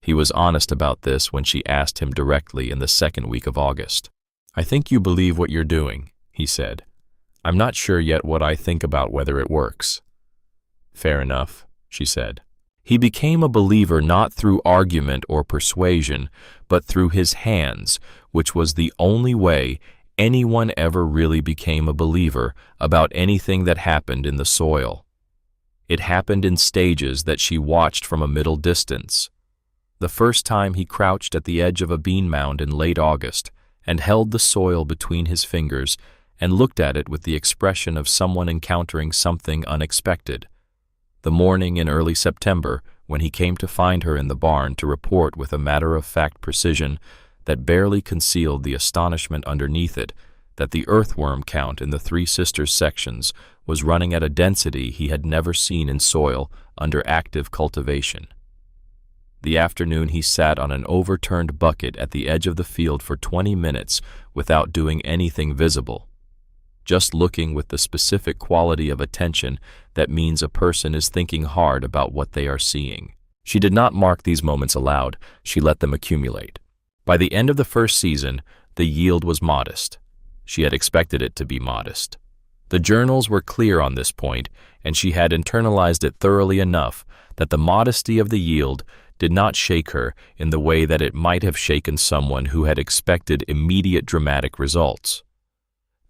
He was honest about this when she asked him directly in the second week of August. "I think you believe what you're doing," he said. "I'm not sure yet what I think about whether it works." "Fair enough," she said. He became a believer not through argument or persuasion, but through his hands, which was the only way anyone ever really became a believer about anything that happened in the soil. It happened in stages that she watched from a middle distance. The first time he crouched at the edge of a bean mound in late August and held the soil between his fingers and looked at it with the expression of someone encountering something unexpected. The morning in early September, when he came to find her in the barn to report with a matter-of-fact precision that barely concealed the astonishment underneath it that the earthworm count in the Three Sisters sections was running at a density he had never seen in soil under active cultivation. The afternoon he sat on an overturned bucket at the edge of the field for 20 minutes without doing anything visible, just looking with the specific quality of attention that means a person is thinking hard about what they are seeing. She did not mark these moments aloud, she let them accumulate. By the end of the first season, the yield was modest. She had expected it to be modest. The journals were clear on this point, and she had internalized it thoroughly enough that the modesty of the yield did not shake her in the way that it might have shaken someone who had expected immediate dramatic results.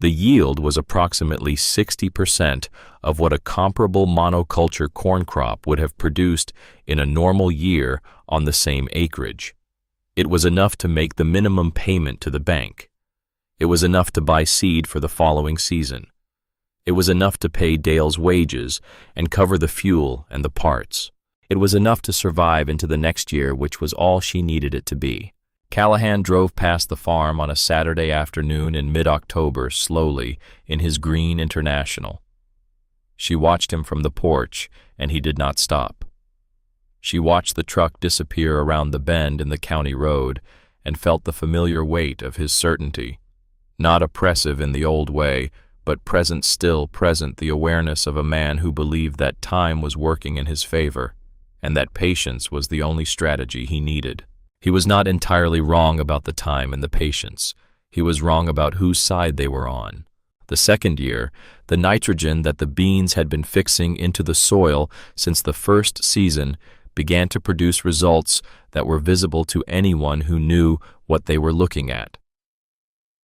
The yield was approximately 60% of what a comparable monoculture corn crop would have produced in a normal year on the same acreage. It was enough to make the minimum payment to the bank. It was enough to buy seed for the following season. It was enough to pay Dale's wages and cover the fuel and the parts. It was enough to survive into the next year, which was all she needed it to be. Callahan drove past the farm on a Saturday afternoon in mid-October slowly in his green International. She watched him from the porch, and he did not stop. She watched the truck disappear around the bend in the county road and felt the familiar weight of his certainty. Not oppressive in the old way, but still present the awareness of a man who believed that time was working in his favor, and that patience was the only strategy he needed. He was not entirely wrong about the time and the patience. He was wrong about whose side they were on. The second year, the nitrogen that the beans had been fixing into the soil since the first season began to produce results that were visible to anyone who knew what they were looking at.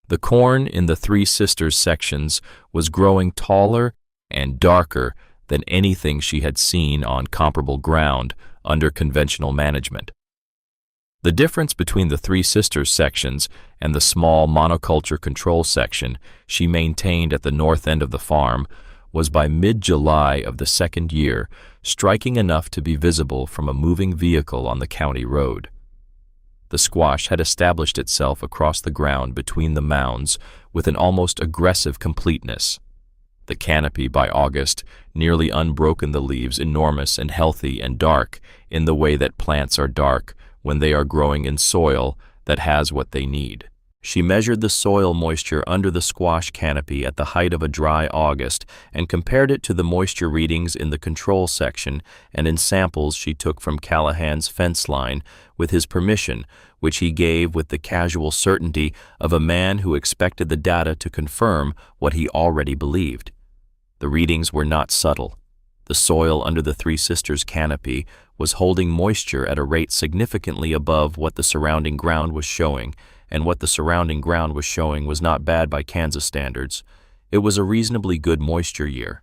The corn in the Three Sisters sections was growing taller and darker than anything she had seen on comparable ground under conventional management. The difference between the Three Sisters sections and the small monoculture control section she maintained at the north end of the farm was by mid-July of the second year striking enough to be visible from a moving vehicle on the county road. The squash had established itself across the ground between the mounds with an almost aggressive completeness. The canopy by August nearly unbroken, the leaves enormous and healthy and dark in the way that plants are dark when they are growing in soil that has what they need. She measured the soil moisture under the squash canopy at the height of a dry August and compared it to the moisture readings in the control section and in samples she took from Callahan's fence line with his permission, which he gave with the casual certainty of a man who expected the data to confirm what he already believed. The readings were not subtle. The soil under the Three Sisters canopy was holding moisture at a rate significantly above what the surrounding ground was showing, and what the surrounding ground was showing was not bad by Kansas standards. It was a reasonably good moisture year.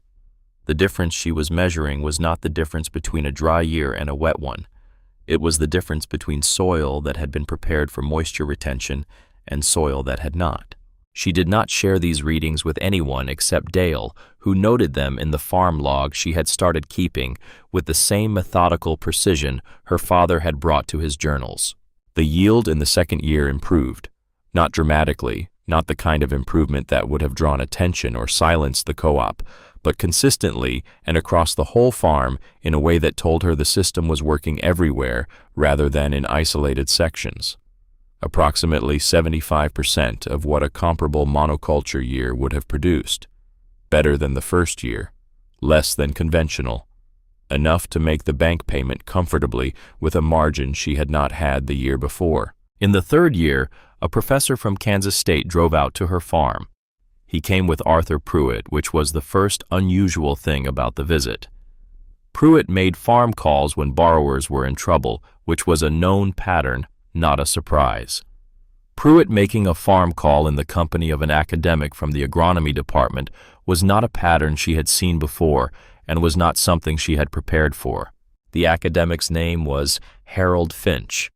The difference she was measuring was not the difference between a dry year and a wet one. It was the difference between soil that had been prepared for moisture retention and soil that had not. She did not share these readings with anyone except Dale, who noted them in the farm log she had started keeping with the same methodical precision her father had brought to his journals. The yield in the second year improved. Not dramatically, not the kind of improvement that would have drawn attention or silenced the co-op, but consistently and across the whole farm in a way that told her the system was working everywhere rather than in isolated sections. Approximately 75% of what a comparable monoculture year would have produced. Better than the first year, less than conventional. Enough to make the bank payment comfortably with a margin she had not had the year before. In the third year, a professor from Kansas State drove out to her farm. He came with Arthur Pruitt, which was the first unusual thing about the visit. Pruitt made farm calls when borrowers were in trouble, which was a known pattern, not a surprise. Pruitt making a farm call in the company of an academic from the agronomy department was not a pattern she had seen before and was not something she had prepared for. The academic's name was Harold Finch.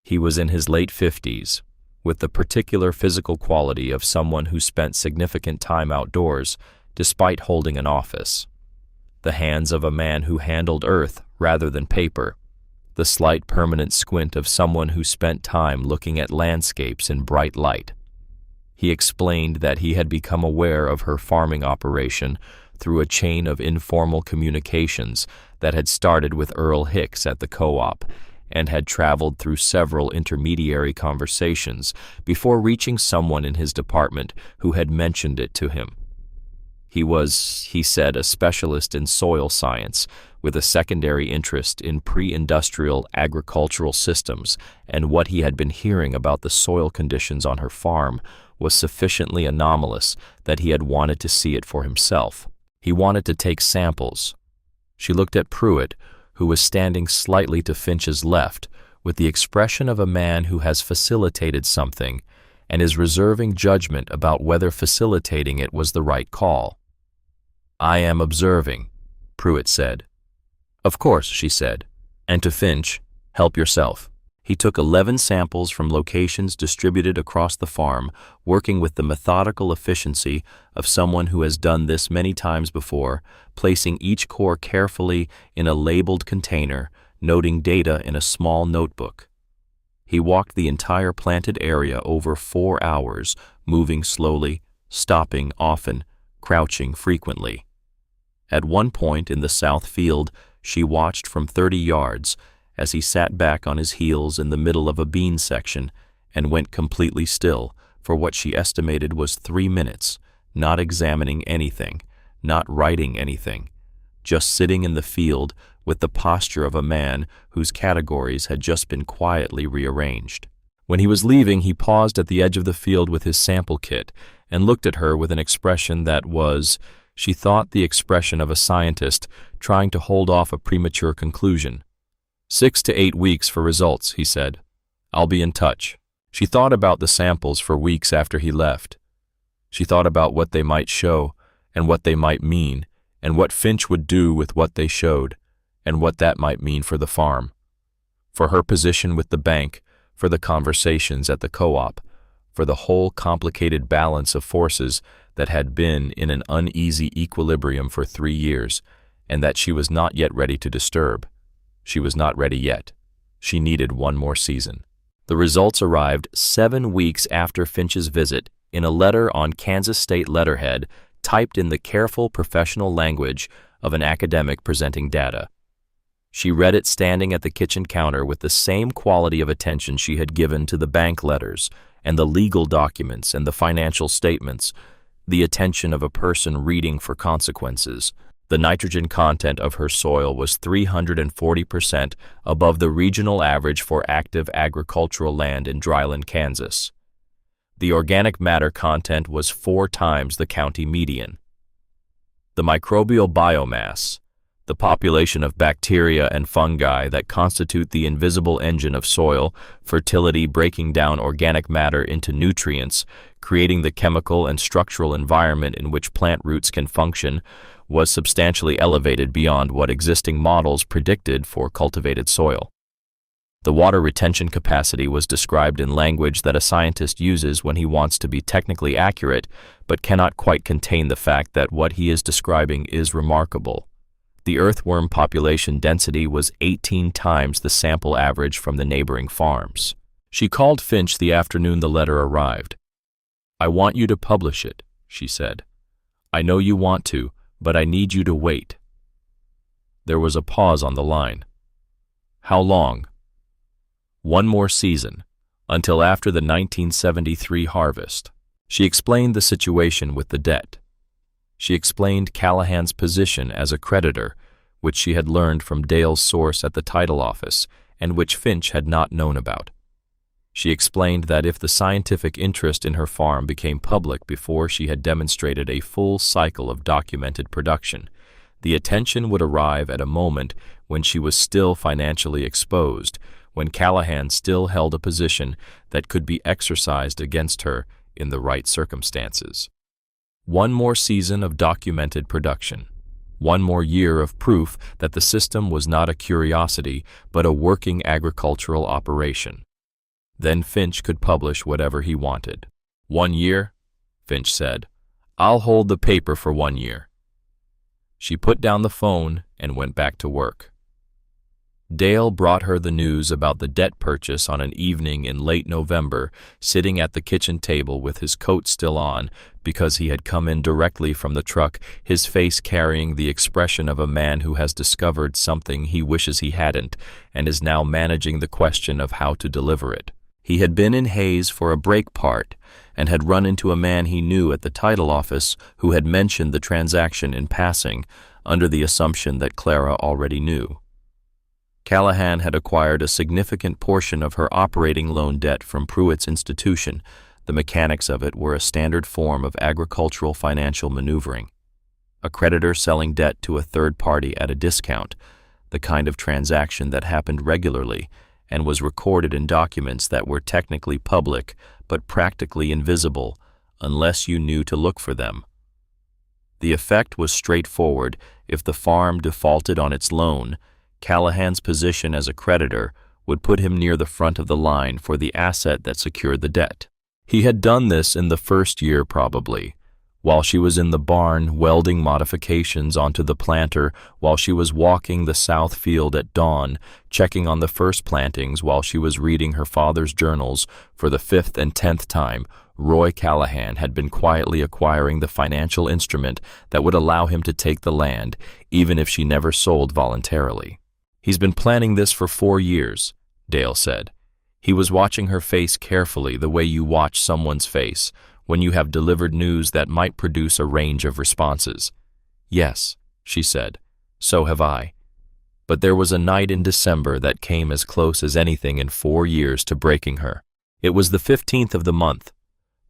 He was in his late 50s, with the particular physical quality of someone who spent significant time outdoors despite holding an office. The hands of a man who handled earth rather than paper. The slight permanent squint of someone who spent time looking at landscapes in bright light. He explained that he had become aware of her farming operation through a chain of informal communications that had started with Earl Hicks at the co-op and had traveled through several intermediary conversations before reaching someone in his department who had mentioned it to him. He was, he said, a specialist in soil science with a secondary interest in pre-industrial agricultural systems, and what he had been hearing about the soil conditions on her farm was sufficiently anomalous that he had wanted to see it for himself. He wanted to take samples. She looked at Pruitt, who was standing slightly to Finch's left, with the expression of a man who has facilitated something and is reserving judgment about whether facilitating it was the right call. "I am observing," Pruitt said. "Of course," she said. And to Finch, "Help yourself." He took 11 samples from locations distributed across the farm, working with the methodical efficiency of someone who has done this many times before, placing each core carefully in a labeled container, noting data in a small notebook. He walked the entire planted area over 4 hours, moving slowly, stopping often, crouching frequently. At one point in the south field, she watched from 30 yards as he sat back on his heels in the middle of a bean section and went completely still for what she estimated was 3 minutes, not examining anything, not writing anything, just sitting in the field with the posture of a man whose categories had just been quietly rearranged. When he was leaving, he paused at the edge of the field with his sample kit and looked at her with an expression that was, she thought, the expression of a scientist trying to hold off a premature conclusion. 6 to 8 weeks for results, he said. I'll be in touch. She thought about the samples for weeks after he left. She thought about what they might show and what they might mean and what Finch would do with what they showed and what that might mean for the farm, for her position with the bank, for the conversations at the co-op, for the whole complicated balance of forces that had been in an uneasy equilibrium for 3 years and that she was not yet ready to disturb. She was not ready yet. She needed one more season. The results arrived 7 weeks after Finch's visit in a letter on Kansas State letterhead typed in the careful professional language of an academic presenting data. She read it standing at the kitchen counter with the same quality of attention she had given to the bank letters and the legal documents and the financial statements, the attention of a person reading for consequences. The nitrogen content of her soil was 340% above the regional average for active agricultural land in dryland Kansas. The organic matter content was 4 times the county median. The microbial biomass, the population of bacteria and fungi that constitute the invisible engine of soil, fertility breaking down organic matter into nutrients, creating the chemical and structural environment in which plant roots can function, was substantially elevated beyond what existing models predicted for cultivated soil. The water retention capacity was described in language that a scientist uses when he wants to be technically accurate, but cannot quite contain the fact that what he is describing is remarkable. The earthworm population density was 18 times the sample average from the neighboring farms. She called Finch the afternoon the letter arrived. "I want you to publish it," she said. "I know you want to, but I need you to wait." There was a pause on the line. "How long?" "1 more season, until after the 1973 harvest." She explained the situation with the debt. She explained Callahan's position as a creditor, which she had learned from Dale's source at the title office and which Finch had not known about. She explained that if the scientific interest in her farm became public before she had demonstrated a full cycle of documented production, the attention would arrive at a moment when she was still financially exposed, when Callahan still held a position that could be exercised against her in the right circumstances. 1 more season of documented production. 1 more year of proof that the system was not a curiosity, but a working agricultural operation. Then Finch could publish whatever he wanted. 1 year? Finch said. "I'll hold the paper for 1 year." She put down the phone and went back to work. Dale brought her the news about the debt purchase on an evening in late November, sitting at the kitchen table with his coat still on because he had come in directly from the truck, his face carrying the expression of a man who has discovered something he wishes he hadn't and is now managing the question of how to deliver it. He had been in Hayes for a brake part and had run into a man he knew at the title office who had mentioned the transaction in passing under the assumption that Clara already knew. Callahan had acquired a significant portion of her operating loan debt from Pruitt's institution. The mechanics of it were a standard form of agricultural financial maneuvering. A creditor selling debt to a third party at a discount, the kind of transaction that happened regularly and was recorded in documents that were technically public but practically invisible unless you knew to look for them. The effect was straightforward. If the farm defaulted on its loan, Callahan's position as a creditor would put him near the front of the line for the asset that secured the debt. He had done this in the first year probably, while she was in the barn welding modifications onto the planter, while she was walking the south field at dawn, checking on the first plantings while she was reading her father's journals for the 5th and 10th time. Roy Callahan had been quietly acquiring the financial instrument that would allow him to take the land, even if she never sold voluntarily. "He's been planning this for 4 years, Dale said. He was watching her face carefully, the way you watch someone's face when you have delivered news that might produce a range of responses. "Yes," she said, "so have I." But there was a night in December that came as close as anything in 4 years to breaking her. It was the 15th of the month.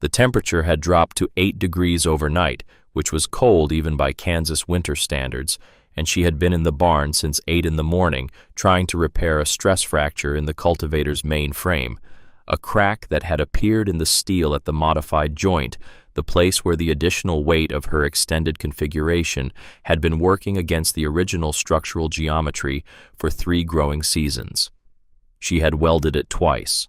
The temperature had dropped to 8 degrees overnight, which was cold even by Kansas winter standards, and she had been in the barn since 8 in the morning trying to repair a stress fracture in the cultivator's main frame, a crack that had appeared in the steel at the modified joint, the place where the additional weight of her extended configuration had been working against the original structural geometry for 3 growing seasons. She had welded it twice.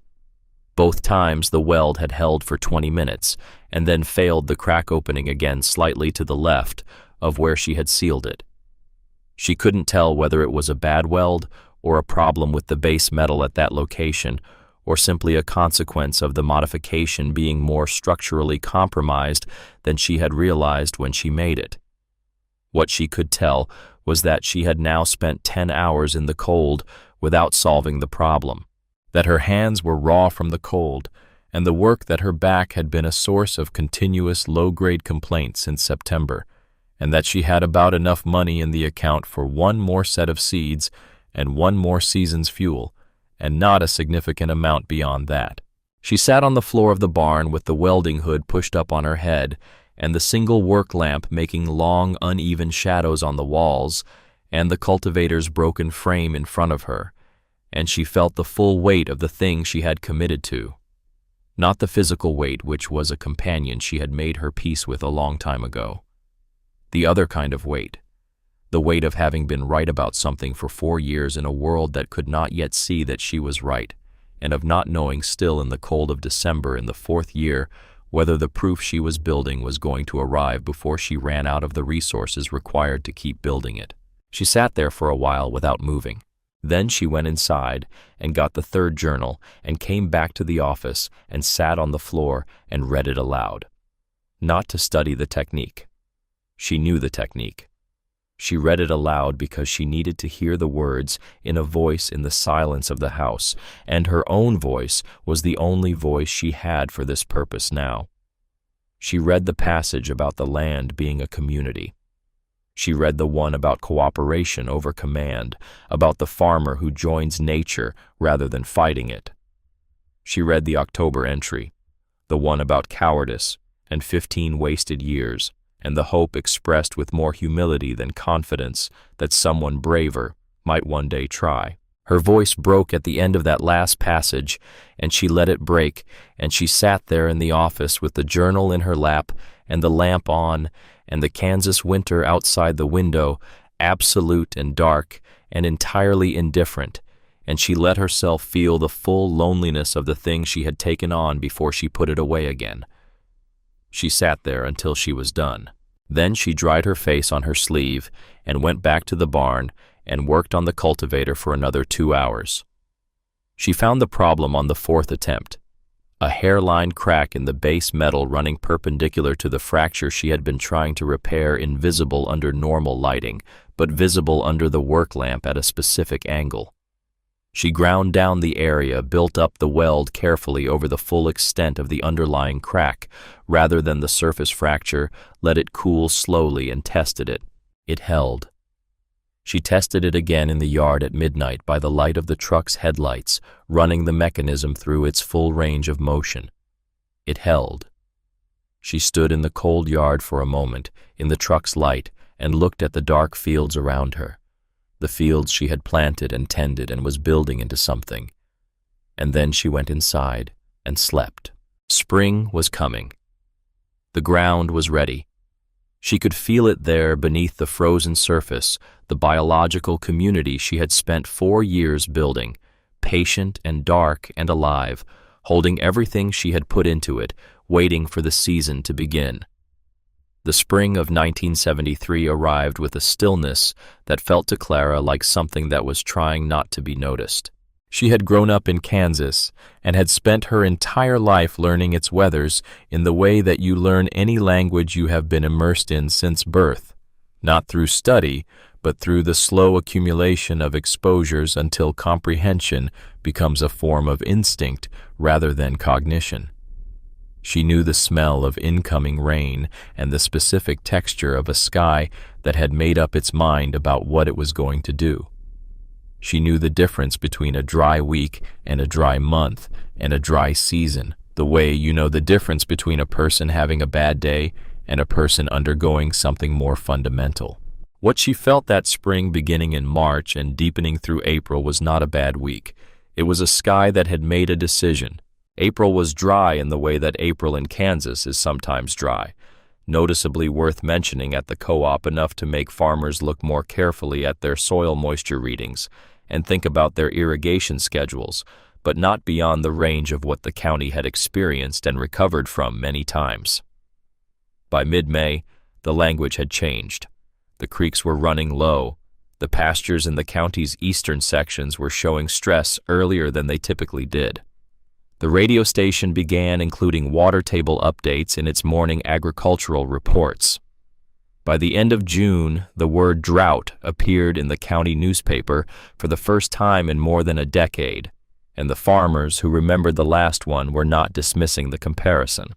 Both times the weld had held for 20 minutes and then failed, the crack opening again slightly to the left of where she had sealed it. She couldn't tell whether it was a bad weld or a problem with the base metal at that location, or simply a consequence of the modification being more structurally compromised than she had realized when she made it. What she could tell was that she had now spent 10 hours in the cold without solving the problem, that her hands were raw from the cold, and the work that her back had been a source of continuous low-grade complaints since September, and that she had about enough money in the account for 1 more set of seeds and 1 more season's fuel, and not a significant amount beyond that. She sat on the floor of the barn with the welding hood pushed up on her head and the single work lamp making long, uneven shadows on the walls and the cultivator's broken frame in front of her, and she felt the full weight of the thing she had committed to. Not the physical weight, which was a companion she had made her peace with a long time ago. The other kind of weight. The weight of having been right about something for 4 years in a world that could not yet see that she was right, and of not knowing still in the cold of December in the 4th year whether the proof she was building was going to arrive before she ran out of the resources required to keep building it. She sat there for a while without moving. Then she went inside and got the 3rd journal and came back to the office and sat on the floor and read it aloud. Not to study the technique. She knew the technique. She read it aloud because she needed to hear the words in a voice in the silence of the house, and her own voice was the only voice she had for this purpose now. She read the passage about the land being a community. She read the one about cooperation over command, about the farmer who joins nature rather than fighting it. She read the October entry, the one about cowardice and 15 wasted years, and the hope expressed with more humility than confidence that someone braver might one day try. Her voice broke at the end of that last passage, and she let it break, and she sat there in the office with the journal in her lap and the lamp on, and the Kansas winter outside the window, absolute and dark and entirely indifferent, and she let herself feel the full loneliness of the thing she had taken on before she put it away again. She sat there until she was done. Then she dried her face on her sleeve and went back to the barn and worked on the cultivator for another 2 hours. She found the problem on the 4th attempt. A hairline crack in the base metal running perpendicular to the fracture she had been trying to repair, invisible under normal lighting, but visible under the work lamp at a specific angle. She ground down the area, built up the weld carefully over the full extent of the underlying crack, rather than the surface fracture, let it cool slowly and tested it. It held. She tested it again in the yard at midnight by the light of the truck's headlights, running the mechanism through its full range of motion. It held. She stood in the cold yard for a moment, in the truck's light, and looked at the dark fields around her. the fields she had planted and tended and was building into something. And then she went inside and slept. Spring was coming. The ground was ready. She could feel it there beneath the frozen surface, the biological community she had spent 4 years building, patient and dark and alive, holding everything she had put into it, waiting for the season to begin. The spring of 1973 arrived with a stillness that felt to Clara like something that was trying not to be noticed. She had grown up in Kansas and had spent her entire life learning its weathers in the way that you learn any language you have been immersed in since birth, not through study, but through the slow accumulation of exposures until comprehension becomes a form of instinct rather than cognition. She knew the smell of incoming rain and the specific texture of a sky that had made up its mind about what it was going to do. She knew the difference between a dry week and a dry month and a dry season, the way you know the difference between a person having a bad day and a person undergoing something more fundamental. What she felt that spring beginning in March and deepening through April was not a bad week. It was a sky that had made a decision. April was dry in the way that April in Kansas is sometimes dry, noticeably worth mentioning at the co-op enough to make farmers look more carefully at their soil moisture readings and think about their irrigation schedules, but not beyond the range of what the county had experienced and recovered from many times. By mid-May, the language had changed. The creeks were running low. The pastures in the county's eastern sections were showing stress earlier than they typically did. The radio station began including water table updates in its morning agricultural reports. By the end of June, the word drought appeared in the county newspaper for the first time in more than a decade, and the farmers who remembered the last one were not dismissing the comparison.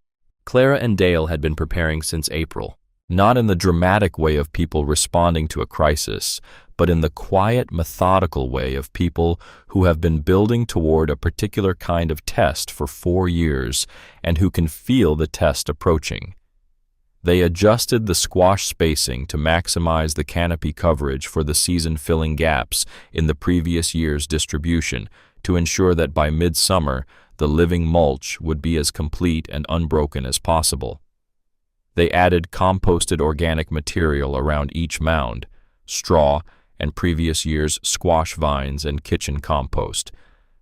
Clara and Dale had been preparing since April, not in the dramatic way of people responding to a crisis, but in the quiet, methodical way of people who have been building toward a particular kind of test for 4 years and who can feel the test approaching. They adjusted the squash spacing to maximize the canopy coverage for the season-filling gaps in the previous year's distribution to ensure that by midsummer, the living mulch would be as complete and unbroken as possible. They added composted organic material around each mound, straw, and previous year's squash vines and kitchen compost,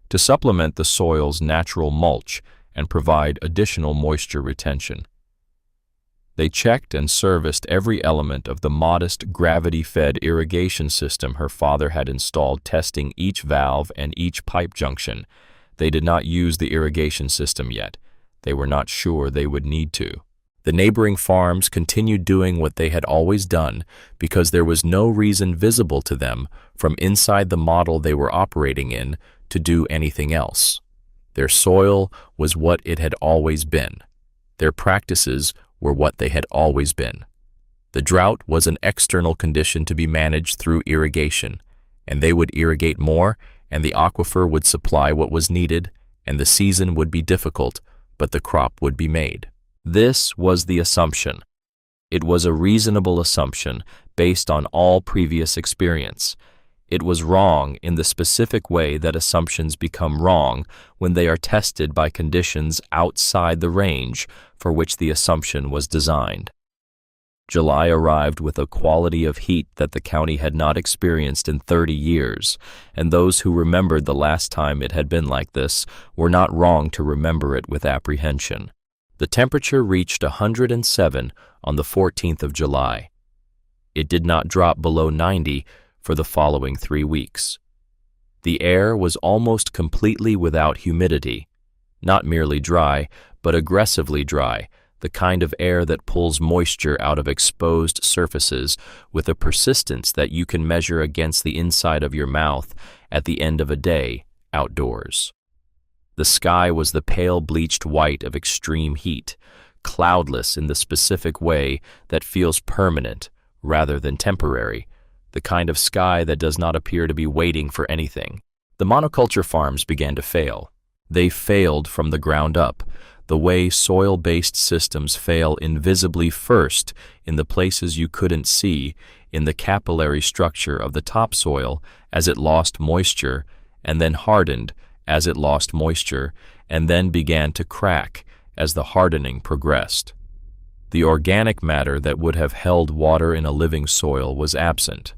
to supplement the soil's natural mulch and provide additional moisture retention. They checked and serviced every element of the modest gravity-fed irrigation system her father had installed, testing each valve and each pipe junction. They did not use the irrigation system yet. They were not sure they would need to. The neighboring farms continued doing what they had always done because there was no reason visible to them from inside the model they were operating in to do anything else. Their soil was what it had always been. Their practices were what they had always been. The drought was an external condition to be managed through irrigation, and they would irrigate more, and the aquifer would supply what was needed, and the season would be difficult, but the crop would be made. This was the assumption. It was a reasonable assumption based on all previous experience. It was wrong in the specific way that assumptions become wrong when they are tested by conditions outside the range for which the assumption was designed. July arrived with a quality of heat that the county had not experienced in 30 years, and those who remembered the last time it had been like this were not wrong to remember it with apprehension. The temperature reached 107 on the 14th of July. It did not drop below 90 for the following 3 weeks. The air was almost completely without humidity, not merely dry, but aggressively dry, the kind of air that pulls moisture out of exposed surfaces with a persistence that you can measure against the inside of your mouth at the end of a day outdoors. The sky was the pale bleached white of extreme heat, cloudless in the specific way that feels permanent rather than temporary, the kind of sky that does not appear to be waiting for anything. The monoculture farms began to fail. They failed from the ground up. the way soil-based systems fail invisibly first in the places you couldn't see, in the capillary structure of the topsoil as it lost moisture, and then hardened as it lost moisture, and then began to crack as the hardening progressed. The organic matter that would have held water in a living soil was absent.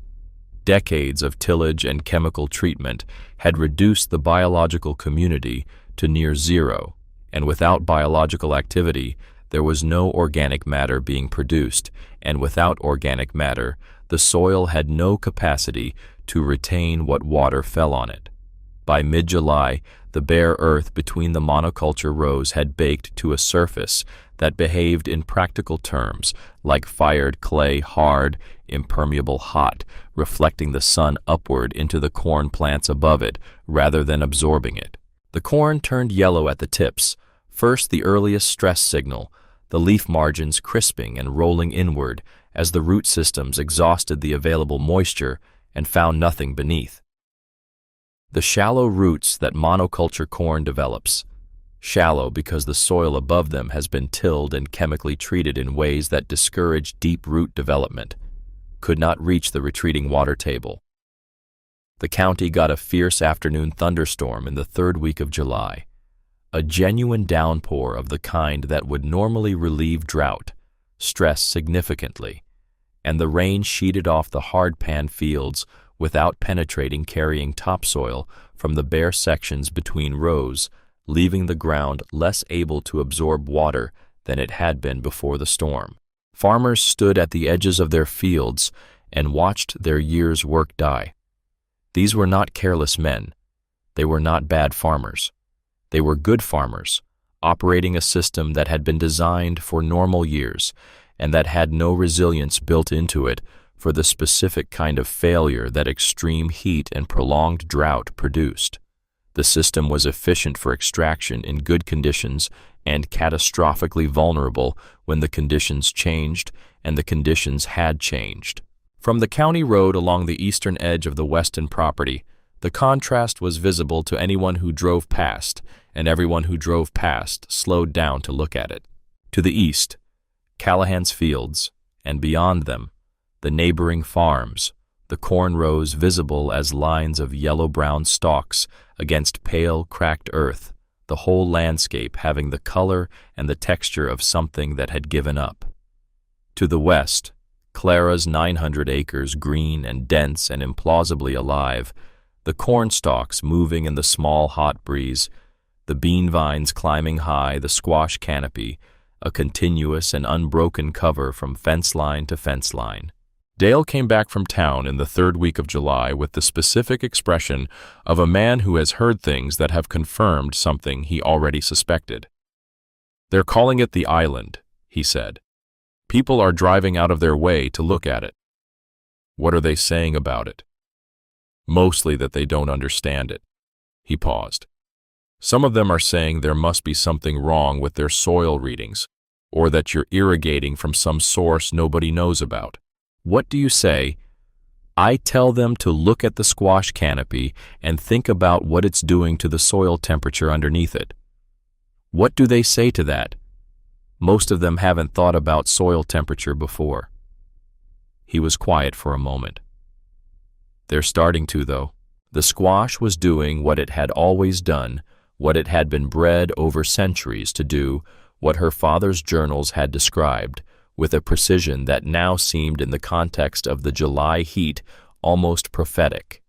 Decades of tillage and chemical treatment had reduced the biological community to near zero, and without biological activity, there was no organic matter being produced, and without organic matter, the soil had no capacity to retain what water fell on it. By mid-July, the bare earth between the monoculture rows had baked to a surface that behaved in practical terms like fired clay, hard, impermeable, hot, reflecting the sun upward into the corn plants above it rather than absorbing it. The corn turned yellow at the tips, first the earliest stress signal, the leaf margins crisping and rolling inward as the root systems exhausted the available moisture and found nothing beneath. The shallow roots that monoculture corn develops, shallow because the soil above them has been tilled and chemically treated in ways that discourage deep root development, could not reach the retreating water table. The county got a fierce afternoon thunderstorm in the third week of July, a genuine downpour of the kind that would normally relieve drought, stress significantly, and the rain sheeted off the hard-pan fields without penetrating, carrying topsoil from the bare sections between rows, leaving the ground less able to absorb water than it had been before the storm. Farmers stood at the edges of their fields and watched their year's work die. These were not careless men. They were not bad farmers. They were good farmers, operating a system that had been designed for normal years and that had no resilience built into it for the specific kind of failure that extreme heat and prolonged drought produced. The system was efficient for extraction in good conditions and catastrophically vulnerable when the conditions changed, and the conditions had changed. From the county road along the eastern edge of the Weston property, the contrast was visible to anyone who drove past, and everyone who drove past slowed down to look at it. To the east, Callahan's fields, and beyond them, the neighboring farms, the corn rows visible as lines of yellow-brown stalks against pale, cracked earth, the whole landscape having the color and the texture of something that had given up. To the west, Clara's 900 acres green and dense and implausibly alive, the corn stalks moving in the small hot breeze, the bean vines climbing high, the squash canopy, a continuous and unbroken cover from fence line to fence line. Dale came back from town in the third week of July with the specific expression of a man who has heard things that have confirmed something he already suspected. "They're calling it the island," he said. "People are driving out of their way to look at it." "What are they saying about it?" "Mostly that they don't understand it." He paused. "Some of them are saying there must be something wrong with their soil readings, or that you're irrigating from some source nobody knows about." "What do you say?" "I tell them to look at the squash canopy and think about what it's doing to the soil temperature underneath it." "What do they say to that?" "Most of them haven't thought about soil temperature before." He was quiet for a moment. "They're starting to, though. The squash was doing what it had always done, what it had been bred over centuries to do, what her father's journals had described, with a precision that now seemed in the context of the July heat almost prophetic.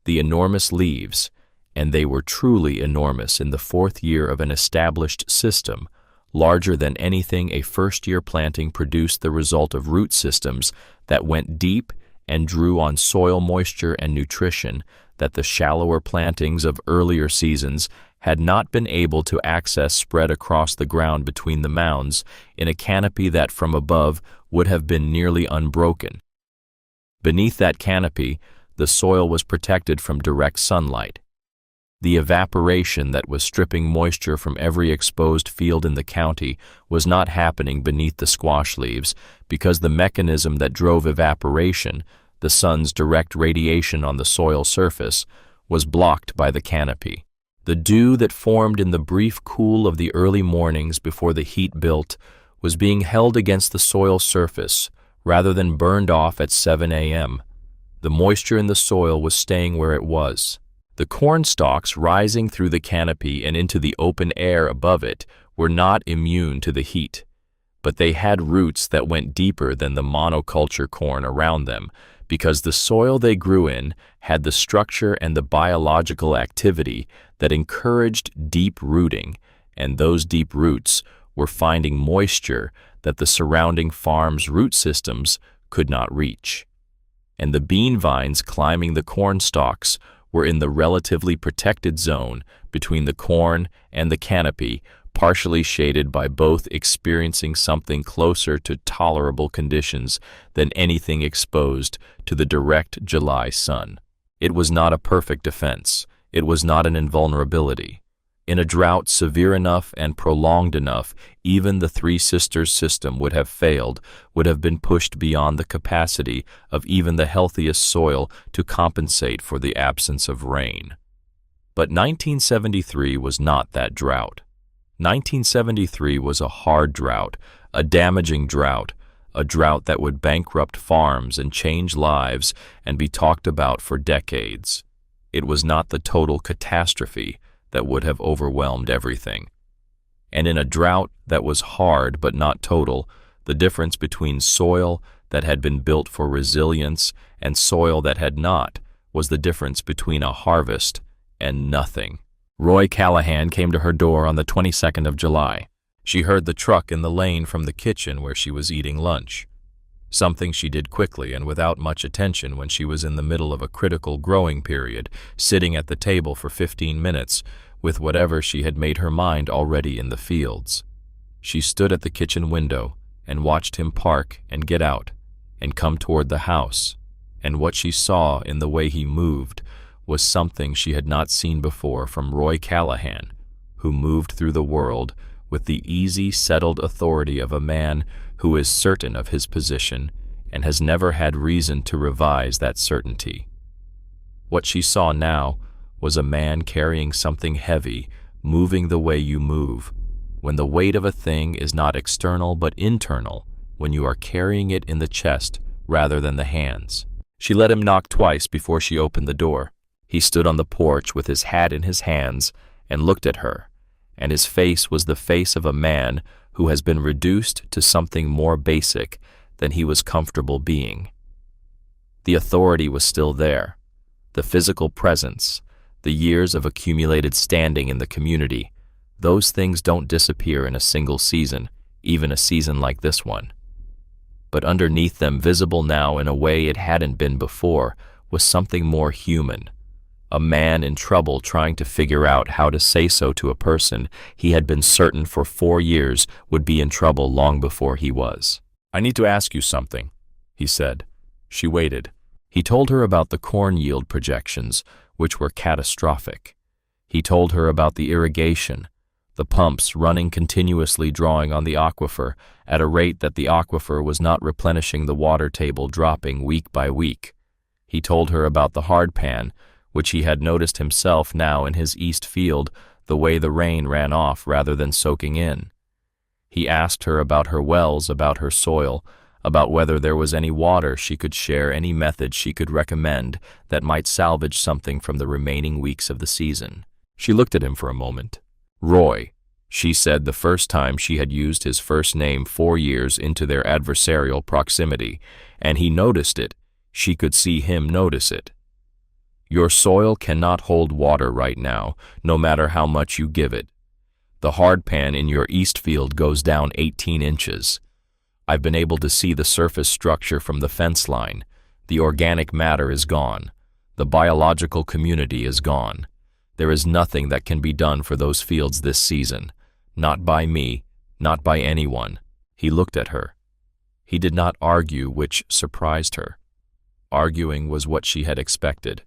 The enormous leaves, and they were truly enormous in the fourth year of an established system, larger than anything a first-year planting, produced the result of root systems that went deep and drew on soil moisture and nutrition that the shallower plantings of earlier seasons had not been able to access, spread across the ground between the mounds in a canopy that from above would have been nearly unbroken. Beneath that canopy, the soil was protected from direct sunlight. The evaporation that was stripping moisture from every exposed field in the county was not happening beneath the squash leaves because the mechanism that drove evaporation, the sun's direct radiation on the soil surface, was blocked by the canopy. The dew that formed in the brief cool of the early mornings before the heat built was being held against the soil surface rather than burned off at 7 a.m. The moisture in the soil was staying where it was. The corn stalks rising through the canopy and into the open air above it were not immune to the heat, but they had roots that went deeper than the monoculture corn around them because the soil they grew in had the structure and the biological activity that encouraged deep rooting, and those deep roots were finding moisture that the surrounding farm's root systems could not reach. And the bean vines climbing the corn stalks were in the relatively protected zone between the corn and the canopy, partially shaded by both, experiencing something closer to tolerable conditions than anything exposed to the direct July sun. It was not a perfect defense. It was not an invulnerability. In a drought severe enough and prolonged enough, even the Three Sisters system would have failed, would have been pushed beyond the capacity of even the healthiest soil to compensate for the absence of rain. But 1973 was not that drought. 1973 was a hard drought, a damaging drought, a drought that would bankrupt farms and change lives and be talked about for decades. It was not the total catastrophe that would have overwhelmed everything. And in a drought that was hard but not total, the difference between soil that had been built for resilience and soil that had not was the difference between a harvest and nothing. Roy Callahan came to her door on the 22nd of July. She heard the truck in the lane from the kitchen where she was eating lunch, something she did quickly and without much attention when she was in the middle of a critical growing period, sitting at the table for 15 minutes with whatever she had made her mind already in the fields. She stood at the kitchen window and watched him park and get out and come toward the house, and what she saw in the way he moved was something she had not seen before from Roy Callahan, who moved through the world with the easy, settled authority of a man who is certain of his position and has never had reason to revise that certainty. What she saw now was a man carrying something heavy, moving the way you move, when the weight of a thing is not external but internal, when you are carrying it in the chest rather than the hands. She let him knock twice before she opened the door. He stood on the porch with his hat in his hands and looked at her, and his face was the face of a man who has been reduced to something more basic than he was comfortable being. The authority was still there, the physical presence, the years of accumulated standing in the community. Those things don't disappear in a single season, even a season like this one. But underneath them, visible now in a way it hadn't been before, was something more human. A man in trouble trying to figure out how to say so to a person he had been certain for 4 years would be in trouble long before he was. "I need to ask you something," he said. She waited. He told her about the corn yield projections, which were catastrophic. He told her about the irrigation, the pumps running continuously drawing on the aquifer at a rate that the aquifer was not replenishing, the water table dropping week by week. He told her about the hard pan, which he had noticed himself now in his east field, the way the rain ran off rather than soaking in. He asked her about her wells, about her soil, about whether there was any water she could share, any method she could recommend that might salvage something from the remaining weeks of the season. She looked at him for a moment. "Roy," she said the first time she had used his first name 4 years into their adversarial proximity, and he noticed it. She could see him notice it. "Your soil cannot hold water right now, no matter how much you give it. The hard pan in your east field goes down 18 inches. I've been able to see the surface structure from the fence line. The organic matter is gone. The biological community is gone. There is nothing that can be done for those fields this season. Not by me, not by anyone." He looked at her. He did not argue, which surprised her. Arguing was what she had expected.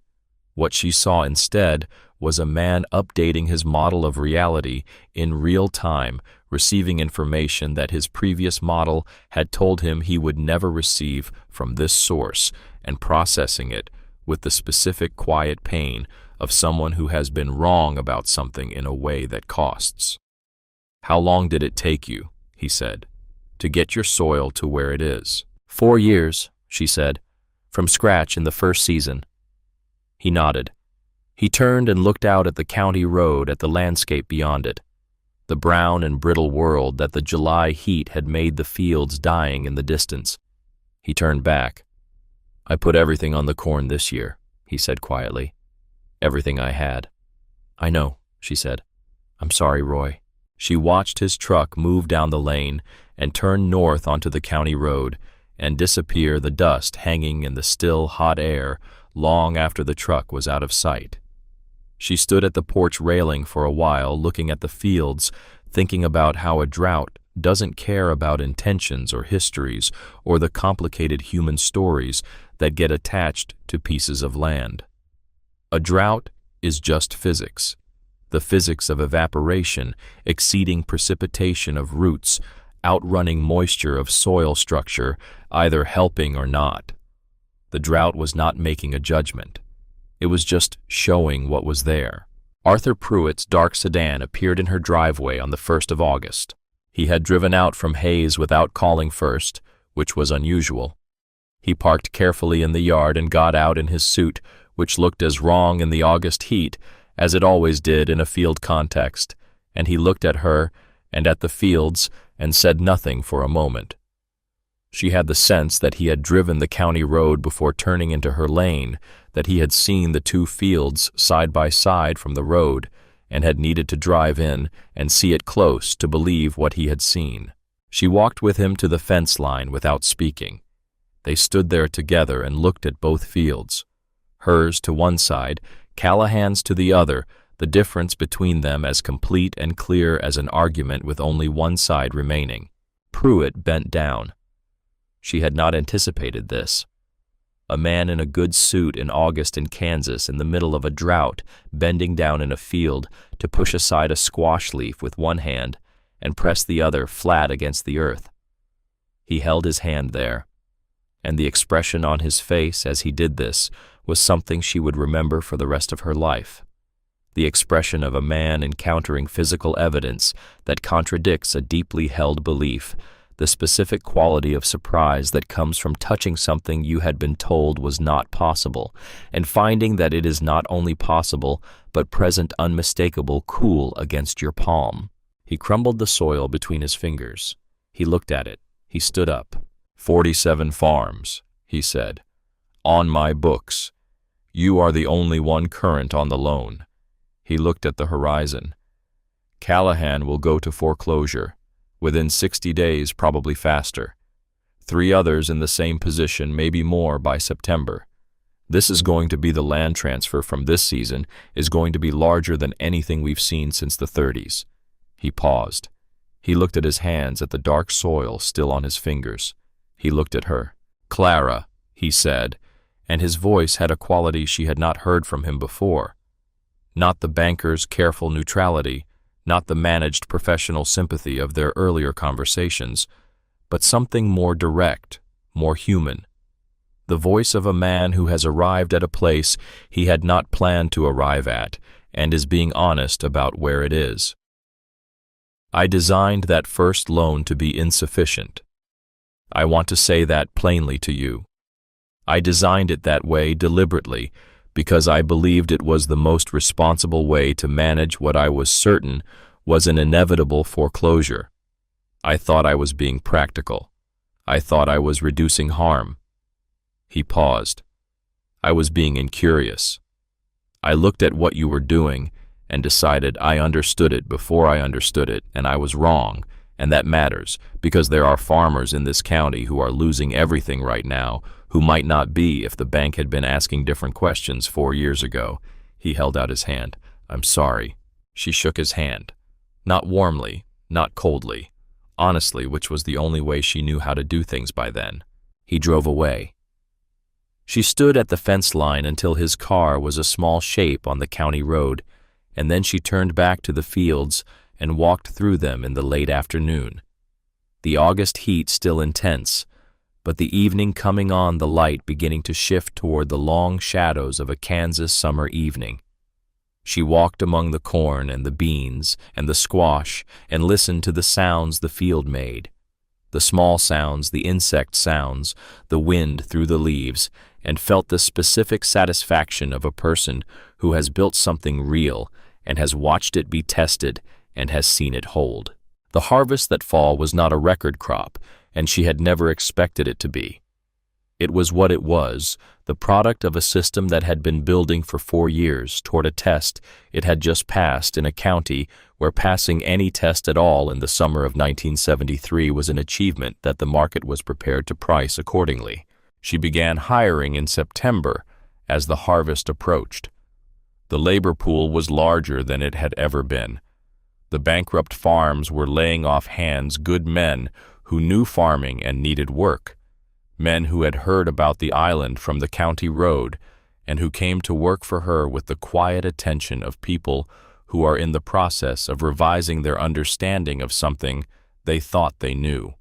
What she saw instead was a man updating his model of reality in real time, receiving information that his previous model had told him he would never receive from this source, and processing it with the specific quiet pain of someone who has been wrong about something in a way that costs. "How long did it take you," he said, "to get your soil to where it is?" "4 years," she said, "from scratch in the first season." He nodded. He turned and looked out at the county road, at the landscape beyond it, the brown and brittle world that the July heat had made the fields dying in the distance. He turned back. "I put everything on the corn this year," he said quietly. "Everything I had." "I know," she said. "I'm sorry, Roy." She watched his truck move down the lane and turn north onto the county road and disappear, the dust hanging in the still, hot air long after the truck was out of sight. She stood at the porch railing for a while, looking at the fields, thinking about how a drought doesn't care about intentions or histories or the complicated human stories that get attached to pieces of land. A drought is just physics. The physics of evaporation exceeding precipitation of roots, outrunning moisture of soil structure, either helping or not. The drought was not making a judgment. It was just showing what was there. Arthur Pruitt's dark sedan appeared in her driveway on the 1st of August. He had driven out from Hayes without calling first, which was unusual. He parked carefully in the yard and got out in his suit, which looked as wrong in the August heat as it always did in a field context, and he looked at her and at the fields and said nothing for a moment. She had the sense that he had driven the county road before turning into her lane, that he had seen the two fields side by side from the road and had needed to drive in and see it close to believe what he had seen. She walked with him to the fence line without speaking. They stood there together and looked at both fields. Hers to one side, Callahan's to the other, the difference between them as complete and clear as an argument with only one side remaining. Pruitt bent down. She had not anticipated this. A man in a good suit in August in Kansas in the middle of a drought, bending down in a field to push aside a squash leaf with one hand and press the other flat against the earth. He held his hand there, and the expression on his face as he did this was something she would remember for the rest of her life. The expression of a man encountering physical evidence that contradicts a deeply held belief, the specific quality of surprise that comes from touching something you had been told was not possible, and finding that it is not only possible, but present unmistakable cool against your palm. He crumbled the soil between his fingers. He looked at it. He stood up. 47 farms, he said. On my books. You are the only one current on the loan. He looked at the horizon. Callahan will go to foreclosure. Within 60 days, probably faster. 3 others in the same position, maybe more, by September. This is going to be the land transfer from this season is going to be larger than anything we've seen since the 30s. He paused. He looked at his hands, at the dark soil still on his fingers. He looked at her. "Clara," he said, and his voice had a quality she had not heard from him before. Not the banker's careful neutrality, not the managed professional sympathy of their earlier conversations, but something more direct, more human. The voice of a man who has arrived at a place he had not planned to arrive at and is being honest about where it is. I designed that first loan to be insufficient. I want to say that plainly to you. I designed it that way deliberately because I believed it was the most responsible way to manage what I was certain was an inevitable foreclosure. I thought I was being practical. I thought I was reducing harm. He paused. I was being incurious. I looked at what you were doing and decided I understood it before I understood it, and I was wrong, and that matters because there are farmers in this county who are losing everything right now who might not be if the bank had been asking different questions 4 years ago. He held out his hand. "I'm sorry." She shook his hand. Not warmly, not coldly. Honestly, which was the only way she knew how to do things by then. He drove away. She stood at the fence line until his car was a small shape on the county road, and then she turned back to the fields and walked through them in the late afternoon. The August heat still intense, but the evening coming on, the light beginning to shift toward the long shadows of a Kansas summer evening. She walked among the corn and the beans and the squash and listened to the sounds the field made. The small sounds, the insect sounds, the wind through the leaves, and felt the specific satisfaction of a person who has built something real and has watched it be tested and has seen it hold. The harvest that fall was not a record crop, and she had never expected it to be. It was what it was, the product of a system that had been building for 4 years toward a test it had just passed in a county where passing any test at all in the summer of 1973 was an achievement that the market was prepared to price accordingly. She began hiring in September as the harvest approached. The labor pool was larger than it had ever been. The bankrupt farms were laying off hands good men who knew farming and needed work. Men who had heard about the island from the county road and who came to work for her with the quiet attention of people who are in the process of revising their understanding of something they thought they knew.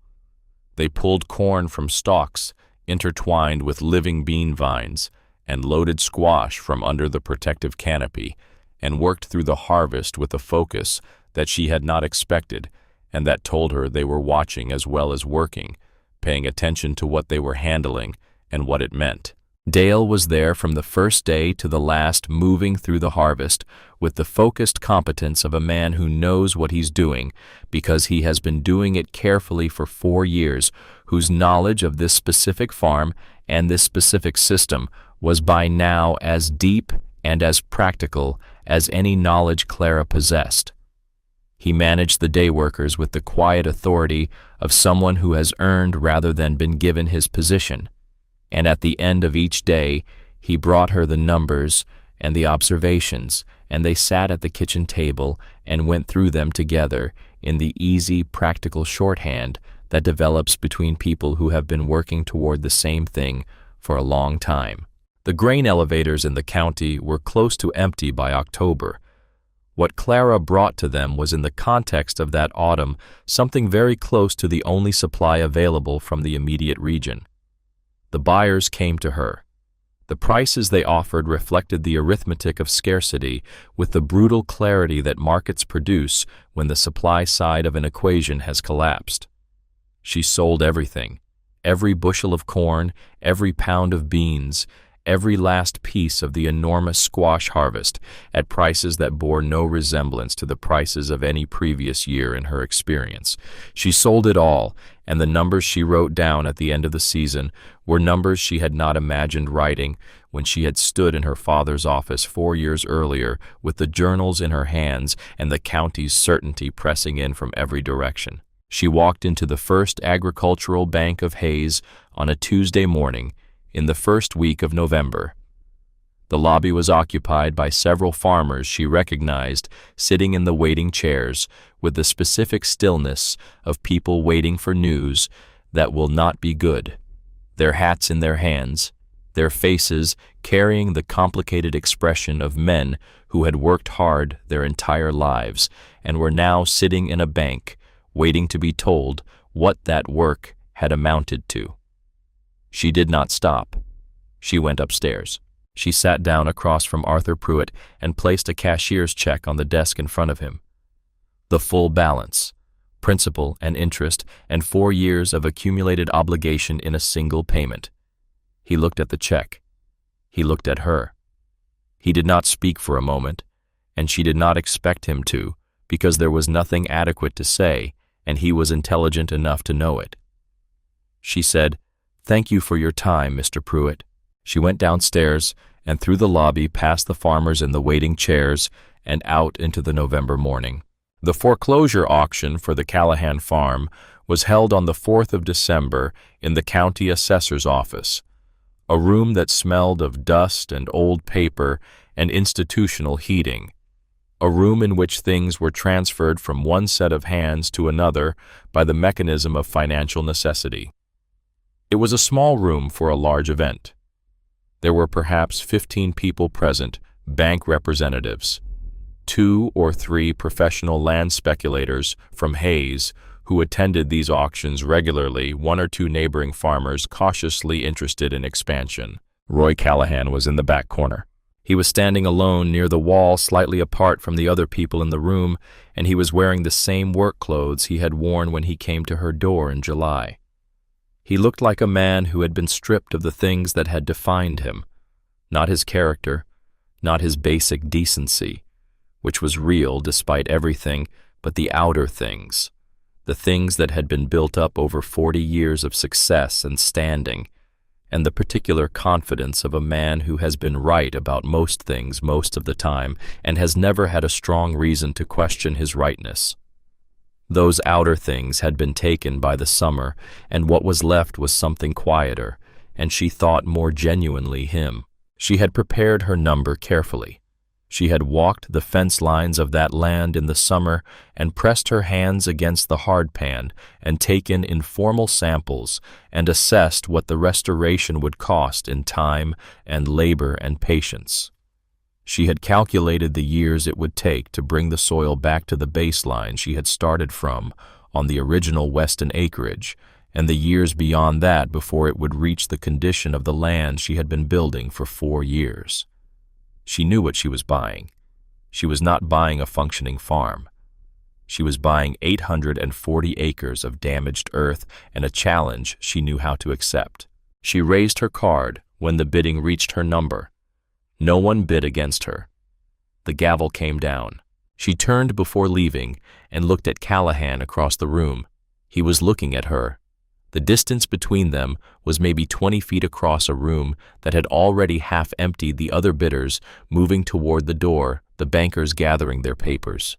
They pulled corn from stalks intertwined with living bean vines and loaded squash from under the protective canopy and worked through the harvest with a focus that she had not expected and that told her they were watching as well as working, paying attention to what they were handling and what it meant. Dale was there from the first day to the last, moving through the harvest with the focused competence of a man who knows what he's doing because he has been doing it carefully for 4 years, whose knowledge of this specific farm and this specific system was by now as deep and as practical as any knowledge Clara possessed. He managed the day workers with the quiet authority of someone who has earned rather than been given his position. And at the end of each day, he brought her the numbers and the observations, and they sat at the kitchen table and went through them together in the easy, practical shorthand that develops between people who have been working toward the same thing for a long time. The grain elevators in the county were close to empty by October. What Clara brought to them was, in the context of that autumn, something very close to the only supply available from the immediate region. The buyers came to her. The prices they offered reflected the arithmetic of scarcity with the brutal clarity that markets produce when the supply side of an equation has collapsed. She sold everything, every bushel of corn, every pound of beans, every last piece of the enormous squash harvest at prices that bore no resemblance to the prices of any previous year in her experience. She sold it all, and the numbers she wrote down at the end of the season were numbers she had not imagined writing when she had stood in her father's office 4 years earlier with the journals in her hands and the county's certainty pressing in from every direction. She walked into the First Agricultural Bank of Hayes on a Tuesday morning in the first week of November. The lobby was occupied by several farmers she recognized sitting in the waiting chairs with the specific stillness of people waiting for news that will not be good, their hats in their hands, their faces carrying the complicated expression of men who had worked hard their entire lives and were now sitting in a bank waiting to be told what that work had amounted to. She did not stop. She went upstairs. She sat down across from Arthur Pruitt and placed a cashier's check on the desk in front of him. The full balance, principal and interest, and 4 years of accumulated obligation in a single payment. He looked at the check. He looked at her. He did not speak for a moment, and she did not expect him to, because there was nothing adequate to say, and he was intelligent enough to know it. She said, "Thank you for your time, Mr. Pruitt." She went downstairs and through the lobby past the farmers in the waiting chairs and out into the November morning. The foreclosure auction for the Callahan farm was held on the 4th of December in the county assessor's office, a room that smelled of dust and old paper and institutional heating, a room in which things were transferred from one set of hands to another by the mechanism of financial necessity. It was a small room for a large event. There were perhaps 15 people present, bank representatives, 2 or 3 professional land speculators from Hayes who attended these auctions regularly, 1 or 2 neighboring farmers cautiously interested in expansion. Roy Callahan was in the back corner. He was standing alone near the wall, slightly apart from the other people in the room, and he was wearing the same work clothes he had worn when he came to her door in July. He looked like a man who had been stripped of the things that had defined him, not his character, not his basic decency, which was real despite everything, but the outer things, the things that had been built up over 40 years of success and standing, and the particular confidence of a man who has been right about most things most of the time and has never had a strong reason to question his rightness. Those outer things had been taken by the summer, and what was left was something quieter, and she thought more genuinely him. She had prepared her number carefully. She had walked the fence lines of that land in the summer and pressed her hands against the hardpan and taken informal samples and assessed what the restoration would cost in time and labor and patience. She had calculated the years it would take to bring the soil back to the baseline she had started from on the original Weston acreage, and the years beyond that before it would reach the condition of the land she had been building for 4 years. She knew what she was buying. She was not buying a functioning farm. She was buying 840 acres of damaged earth and a challenge she knew how to accept. She raised her card when the bidding reached her number. No one bid against her. The gavel came down. She turned before leaving and looked at Callahan across the room. He was looking at her. The distance between them was maybe 20 feet across a room that had already half emptied, the other bidders moving toward the door, the bankers gathering their papers.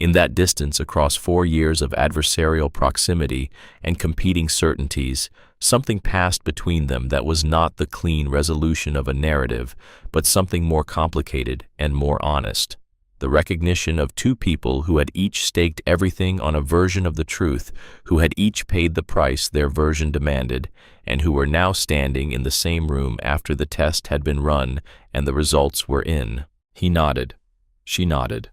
In that distance across 4 years of adversarial proximity and competing certainties, something passed between them that was not the clean resolution of a narrative, but something more complicated and more honest. The recognition of two people who had each staked everything on a version of the truth, who had each paid the price their version demanded, and who were now standing in the same room after the test had been run and the results were in. He nodded. She nodded.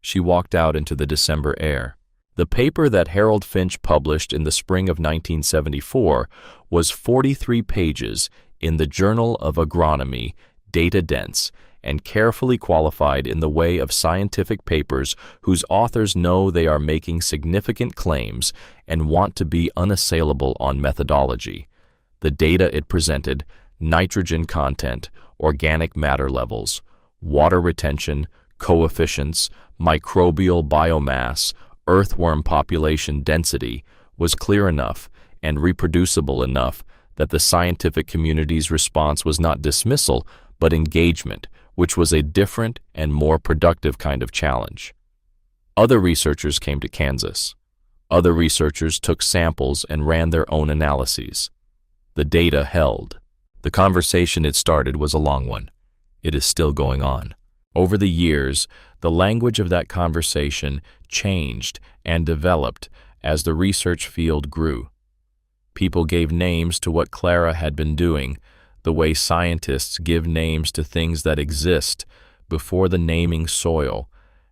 She walked out into the December air. The paper that Harold Finch published in the spring of 1974 was 43 pages in the Journal of Agronomy, data-dense, and carefully qualified in the way of scientific papers whose authors know they are making significant claims and want to be unassailable on methodology. The data it presented, nitrogen content, organic matter levels, water retention, coefficients, microbial biomass, earthworm population density, was clear enough and reproducible enough that the scientific community's response was not dismissal, but engagement, which was a different and more productive kind of challenge. Other researchers came to Kansas. Other researchers took samples and ran their own analyses. The data held. The conversation it started was a long one. It is still going on. Over the years, the language of that conversation changed and developed as the research field grew. People gave names to what Clara had been doing, the way scientists give names to things that exist before the naming soil,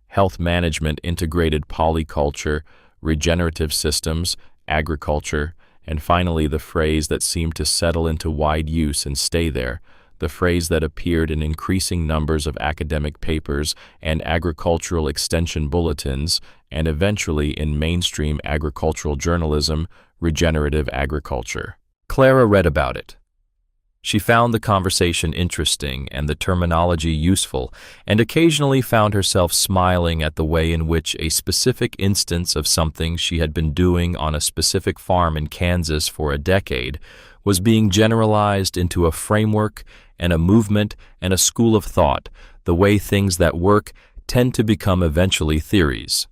health management, integrated polyculture, regenerative systems, agriculture, and finally the phrase that seemed to settle into wide use and stay there, the phrase that appeared in increasing numbers of academic papers and agricultural extension bulletins, and eventually in mainstream agricultural journalism, regenerative agriculture. Clara read about it. She found the conversation interesting and the terminology useful, and occasionally found herself smiling at the way in which a specific instance of something she had been doing on a specific farm in Kansas for a decade was being generalized into a framework and a movement and a school of thought, the way things that work tend to become eventually theories.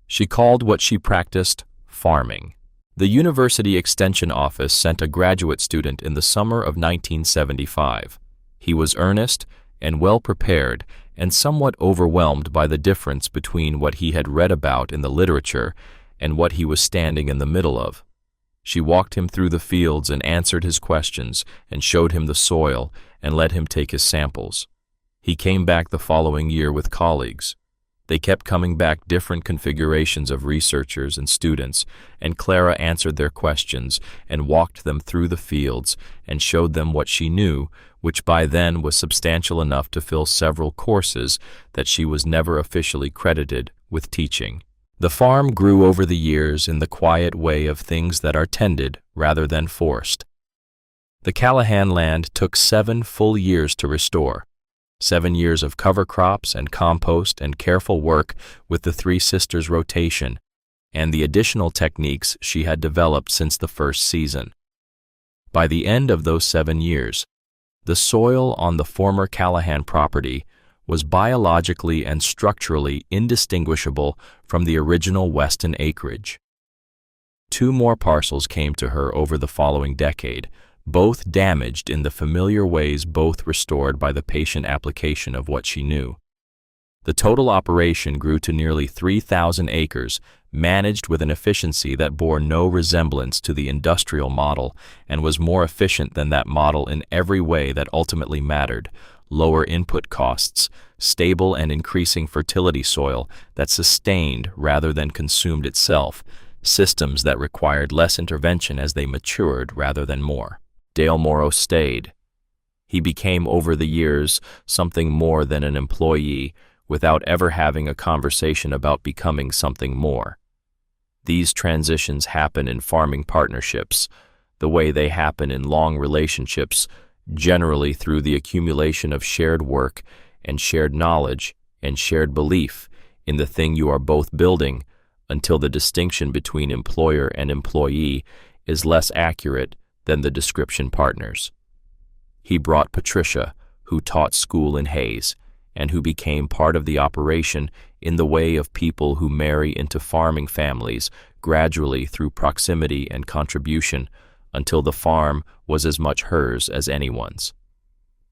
She called what she practiced farming. The University Extension Office sent a graduate student in the summer of 1975. He was earnest and well prepared and somewhat overwhelmed by the difference between what he had read about in the literature and what he was standing in the middle of. She walked him through the fields and answered his questions and showed him the soil and let him take his samples. He came back the following year with colleagues. They kept coming back, different configurations of researchers and students, and Clara answered their questions and walked them through the fields and showed them what she knew, which by then was substantial enough to fill several courses that she was never officially credited with teaching. The farm grew over the years in the quiet way of things that are tended rather than forced. The Callahan land took 7 full years to restore. 7 years of cover crops and compost and careful work with the three sisters' rotation and the additional techniques she had developed since the first season. By the end of those 7 years, the soil on the former Callahan property was biologically and structurally indistinguishable from the original Weston acreage. 2 more parcels came to her over the following decade, both damaged in the familiar ways, both restored by the patient application of what she knew. The total operation grew to nearly 3,000 acres, managed with an efficiency that bore no resemblance to the industrial model and was more efficient than that model in every way that ultimately mattered: lower input costs, stable and increasing fertility soil that sustained rather than consumed itself, systems that required less intervention as they matured rather than more. Dale Morrow stayed. He became over the years something more than an employee without ever having a conversation about becoming something more. These transitions happen in farming partnerships, the way they happen in long relationships, generally through the accumulation of shared work and shared knowledge and shared belief in the thing you are both building, until the distinction between employer and employee is less accurate than the description partners. He brought Patricia, who taught school in Hayes, and who became part of the operation in the way of people who marry into farming families gradually through proximity and contribution until the farm was as much hers as anyone's.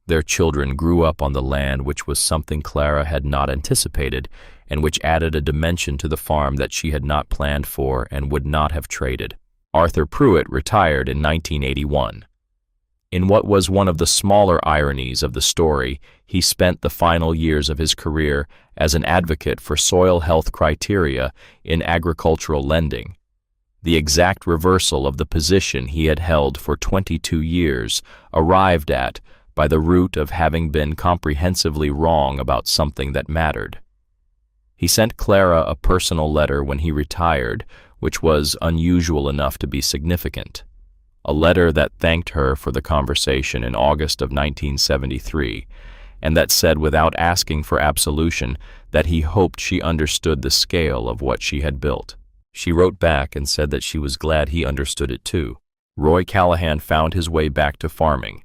Their children grew up on the land, which was something Clara had not anticipated and which added a dimension to the farm that she had not planned for and would not have traded. Arthur Pruitt retired in 1981. In what was one of the smaller ironies of the story, he spent the final years of his career as an advocate for soil health criteria in agricultural lending, the exact reversal of the position he had held for 22 years, arrived at by the root of having been comprehensively wrong about something that mattered. He sent Clara a personal letter when he retired, which was unusual enough to be significant. A letter that thanked her for the conversation in August of 1973, and that said without asking for absolution that he hoped she understood the scale of what she had built. She wrote back and said that she was glad he understood it too. Roy Callahan found his way back to farming.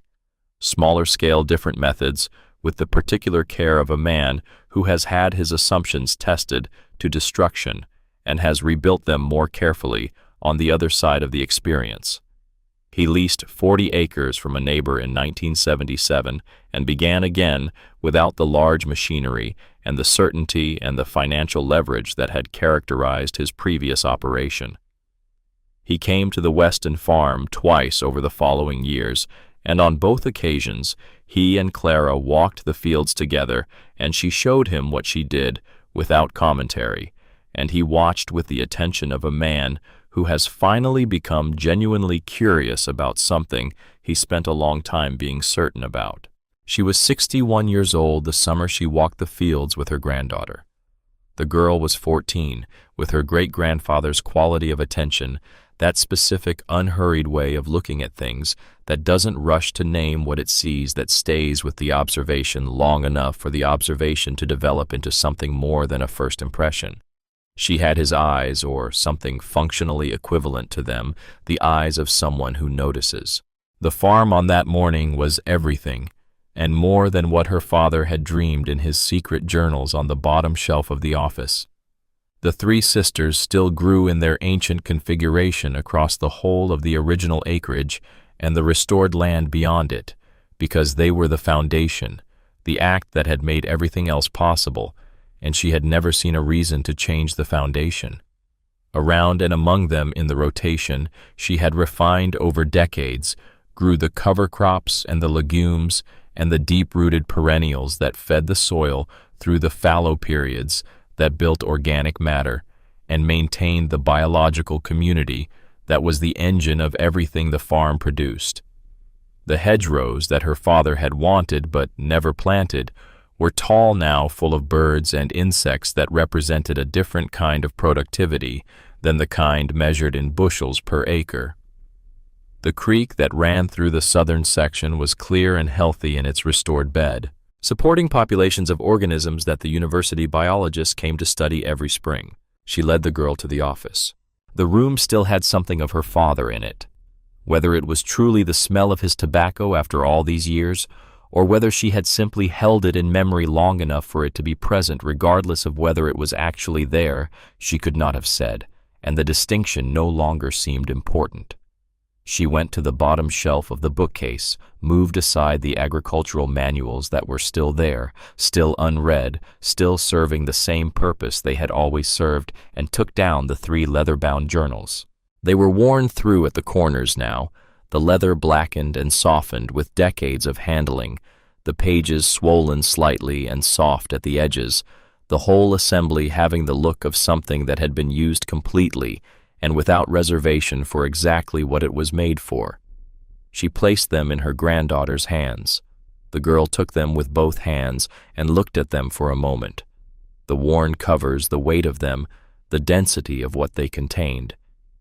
Smaller scale, different methods, with the particular care of a man who has had his assumptions tested to destruction and has rebuilt them more carefully on the other side of the experience. He leased 40 acres from a neighbor in 1977 and began again without the large machinery and the certainty and the financial leverage that had characterized his previous operation. He came to the Weston farm twice over the following years, and on both occasions he and Clara walked the fields together, and she showed him what she did without commentary, and he watched with the attention of a man who has finally become genuinely curious about something he spent a long time being certain about. She was 61 years old the summer she walked the fields with her granddaughter. The girl was 14, with her great-grandfather's quality of attention, that specific, unhurried way of looking at things that doesn't rush to name what it sees, that stays with the observation long enough for the observation to develop into something more than a first impression. She had his eyes, or something functionally equivalent to them, the eyes of someone who notices. The farm on that morning was everything, and more than what her father had dreamed in his secret journals on the bottom shelf of the office. The three sisters still grew in their ancient configuration across the whole of the original acreage and the restored land beyond it, because they were the foundation, the act that had made everything else possible, and she had never seen a reason to change the foundation. Around and among them in the rotation, she had refined over decades, grew the cover crops and the legumes and the deep-rooted perennials that fed the soil through the fallow periods that built organic matter and maintained the biological community that was the engine of everything the farm produced. The hedgerows that her father had wanted but never planted were tall now, full of birds and insects that represented a different kind of productivity than the kind measured in bushels per acre. The creek that ran through the southern section was clear and healthy in its restored bed, supporting populations of organisms that the university biologists came to study every spring. She led the girl to the office. The room still had something of her father in it. Whether it was truly the smell of his tobacco after all these years, or whether she had simply held it in memory long enough for it to be present regardless of whether it was actually there, she could not have said, and the distinction no longer seemed important. She went to the bottom shelf of the bookcase, moved aside the agricultural manuals that were still there, still unread, still serving the same purpose they had always served, and took down the 3 leather-bound journals. They were worn through at the corners now, the leather blackened and softened with decades of handling, the pages swollen slightly and soft at the edges, the whole assembly having the look of something that had been used completely and without reservation for exactly what it was made for. She placed them in her granddaughter's hands. The girl took them with both hands and looked at them for a moment. The worn covers, the weight of them, the density of what they contained,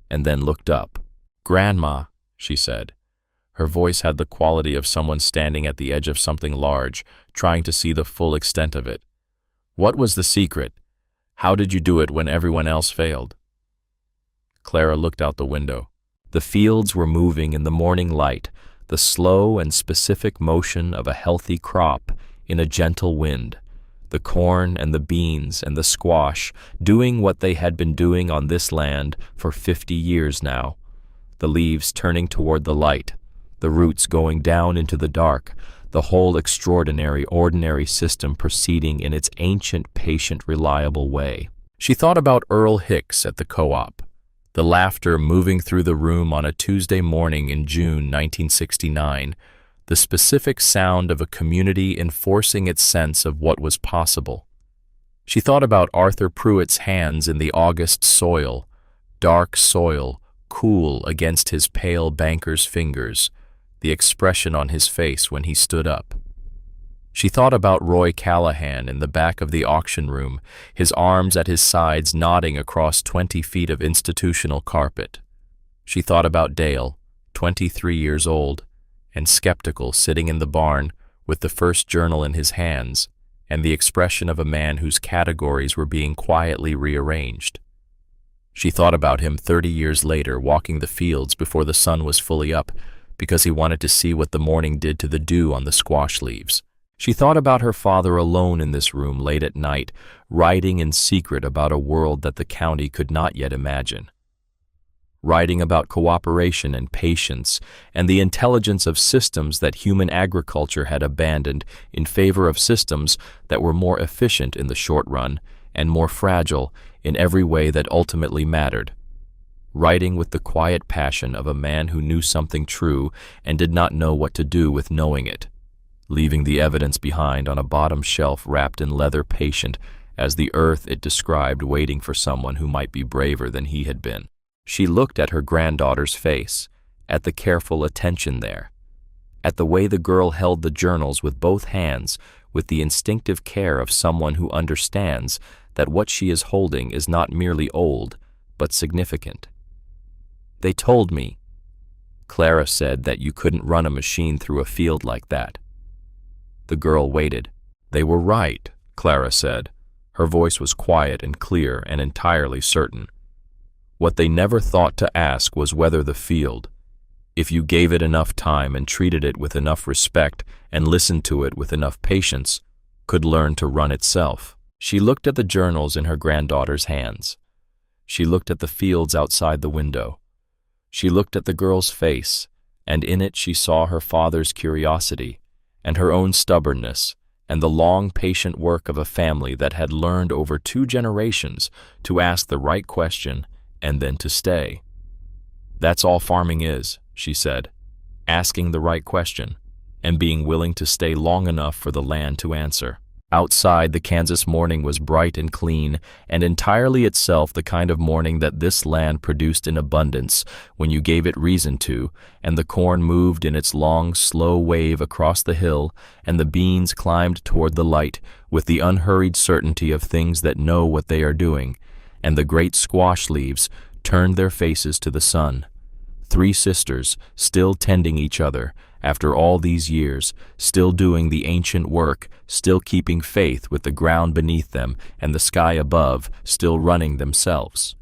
and then looked up. "Grandma," she said. Her voice had the quality of someone standing at the edge of something large, trying to see the full extent of it. "What was the secret? How did you do it when everyone else failed?" Clara looked out the window. The fields were moving in the morning light, the slow and specific motion of a healthy crop in a gentle wind. The corn and the beans and the squash doing what they had been doing on this land for 50 years now. The leaves turning toward the light, the roots going down into the dark, the whole extraordinary, ordinary system proceeding in its ancient, patient, reliable way. She thought about Earl Hicks at the co-op. The laughter moving through the room on a Tuesday morning in June 1969, the specific sound of a community enforcing its sense of what was possible. She thought about Arthur Pruitt's hands in the August soil, dark soil, cool against his pale banker's fingers, the expression on his face when he stood up. She thought about Roy Callahan in the back of the auction room, his arms at his sides nodding across 20 feet of institutional carpet. She thought about Dale, 23 years old, and skeptical, sitting in the barn with the first journal in his hands and the expression of a man whose categories were being quietly rearranged. She thought about him 30 years later walking the fields before the sun was fully up because he wanted to see what the morning did to the dew on the squash leaves. She thought about her father alone in this room late at night, writing in secret about a world that the county could not yet imagine. Writing about cooperation and patience and the intelligence of systems that human agriculture had abandoned in favor of systems that were more efficient in the short run and more fragile in every way that ultimately mattered. Writing with the quiet passion of a man who knew something true and did not know what to do with knowing it. Leaving the evidence behind on a bottom shelf wrapped in leather, patient as the earth it described, waiting for someone who might be braver than he had been. She looked at her granddaughter's face, at the careful attention there, at the way the girl held the journals with both hands with the instinctive care of someone who understands that what she is holding is not merely old, but significant. "They told me," Clara said, "that you couldn't run a machine through a field like that." The girl waited. "They were right," Clara said. Her voice was quiet and clear and entirely certain. "What they never thought to ask was whether the field, if you gave it enough time and treated it with enough respect and listened to it with enough patience, could learn to run itself." She looked at the journals in her granddaughter's hands. She looked at the fields outside the window. She looked at the girl's face, and in it she saw her father's curiosity and her own stubbornness and the long, patient work of a family that had learned over 2 generations to ask the right question and then to stay. "That's all farming is," she said, "asking the right question and being willing to stay long enough for the land to answer." Outside, the Kansas morning was bright and clean, and entirely itself the kind of morning that this land produced in abundance when you gave it reason to, and the corn moved in its long, slow wave across the hill, and the beans climbed toward the light with the unhurried certainty of things that know what they are doing, and the great squash leaves turned their faces to the sun. Three sisters, still tending each other, after all these years, still doing the ancient work, still keeping faith with the ground beneath them and the sky above, still running themselves.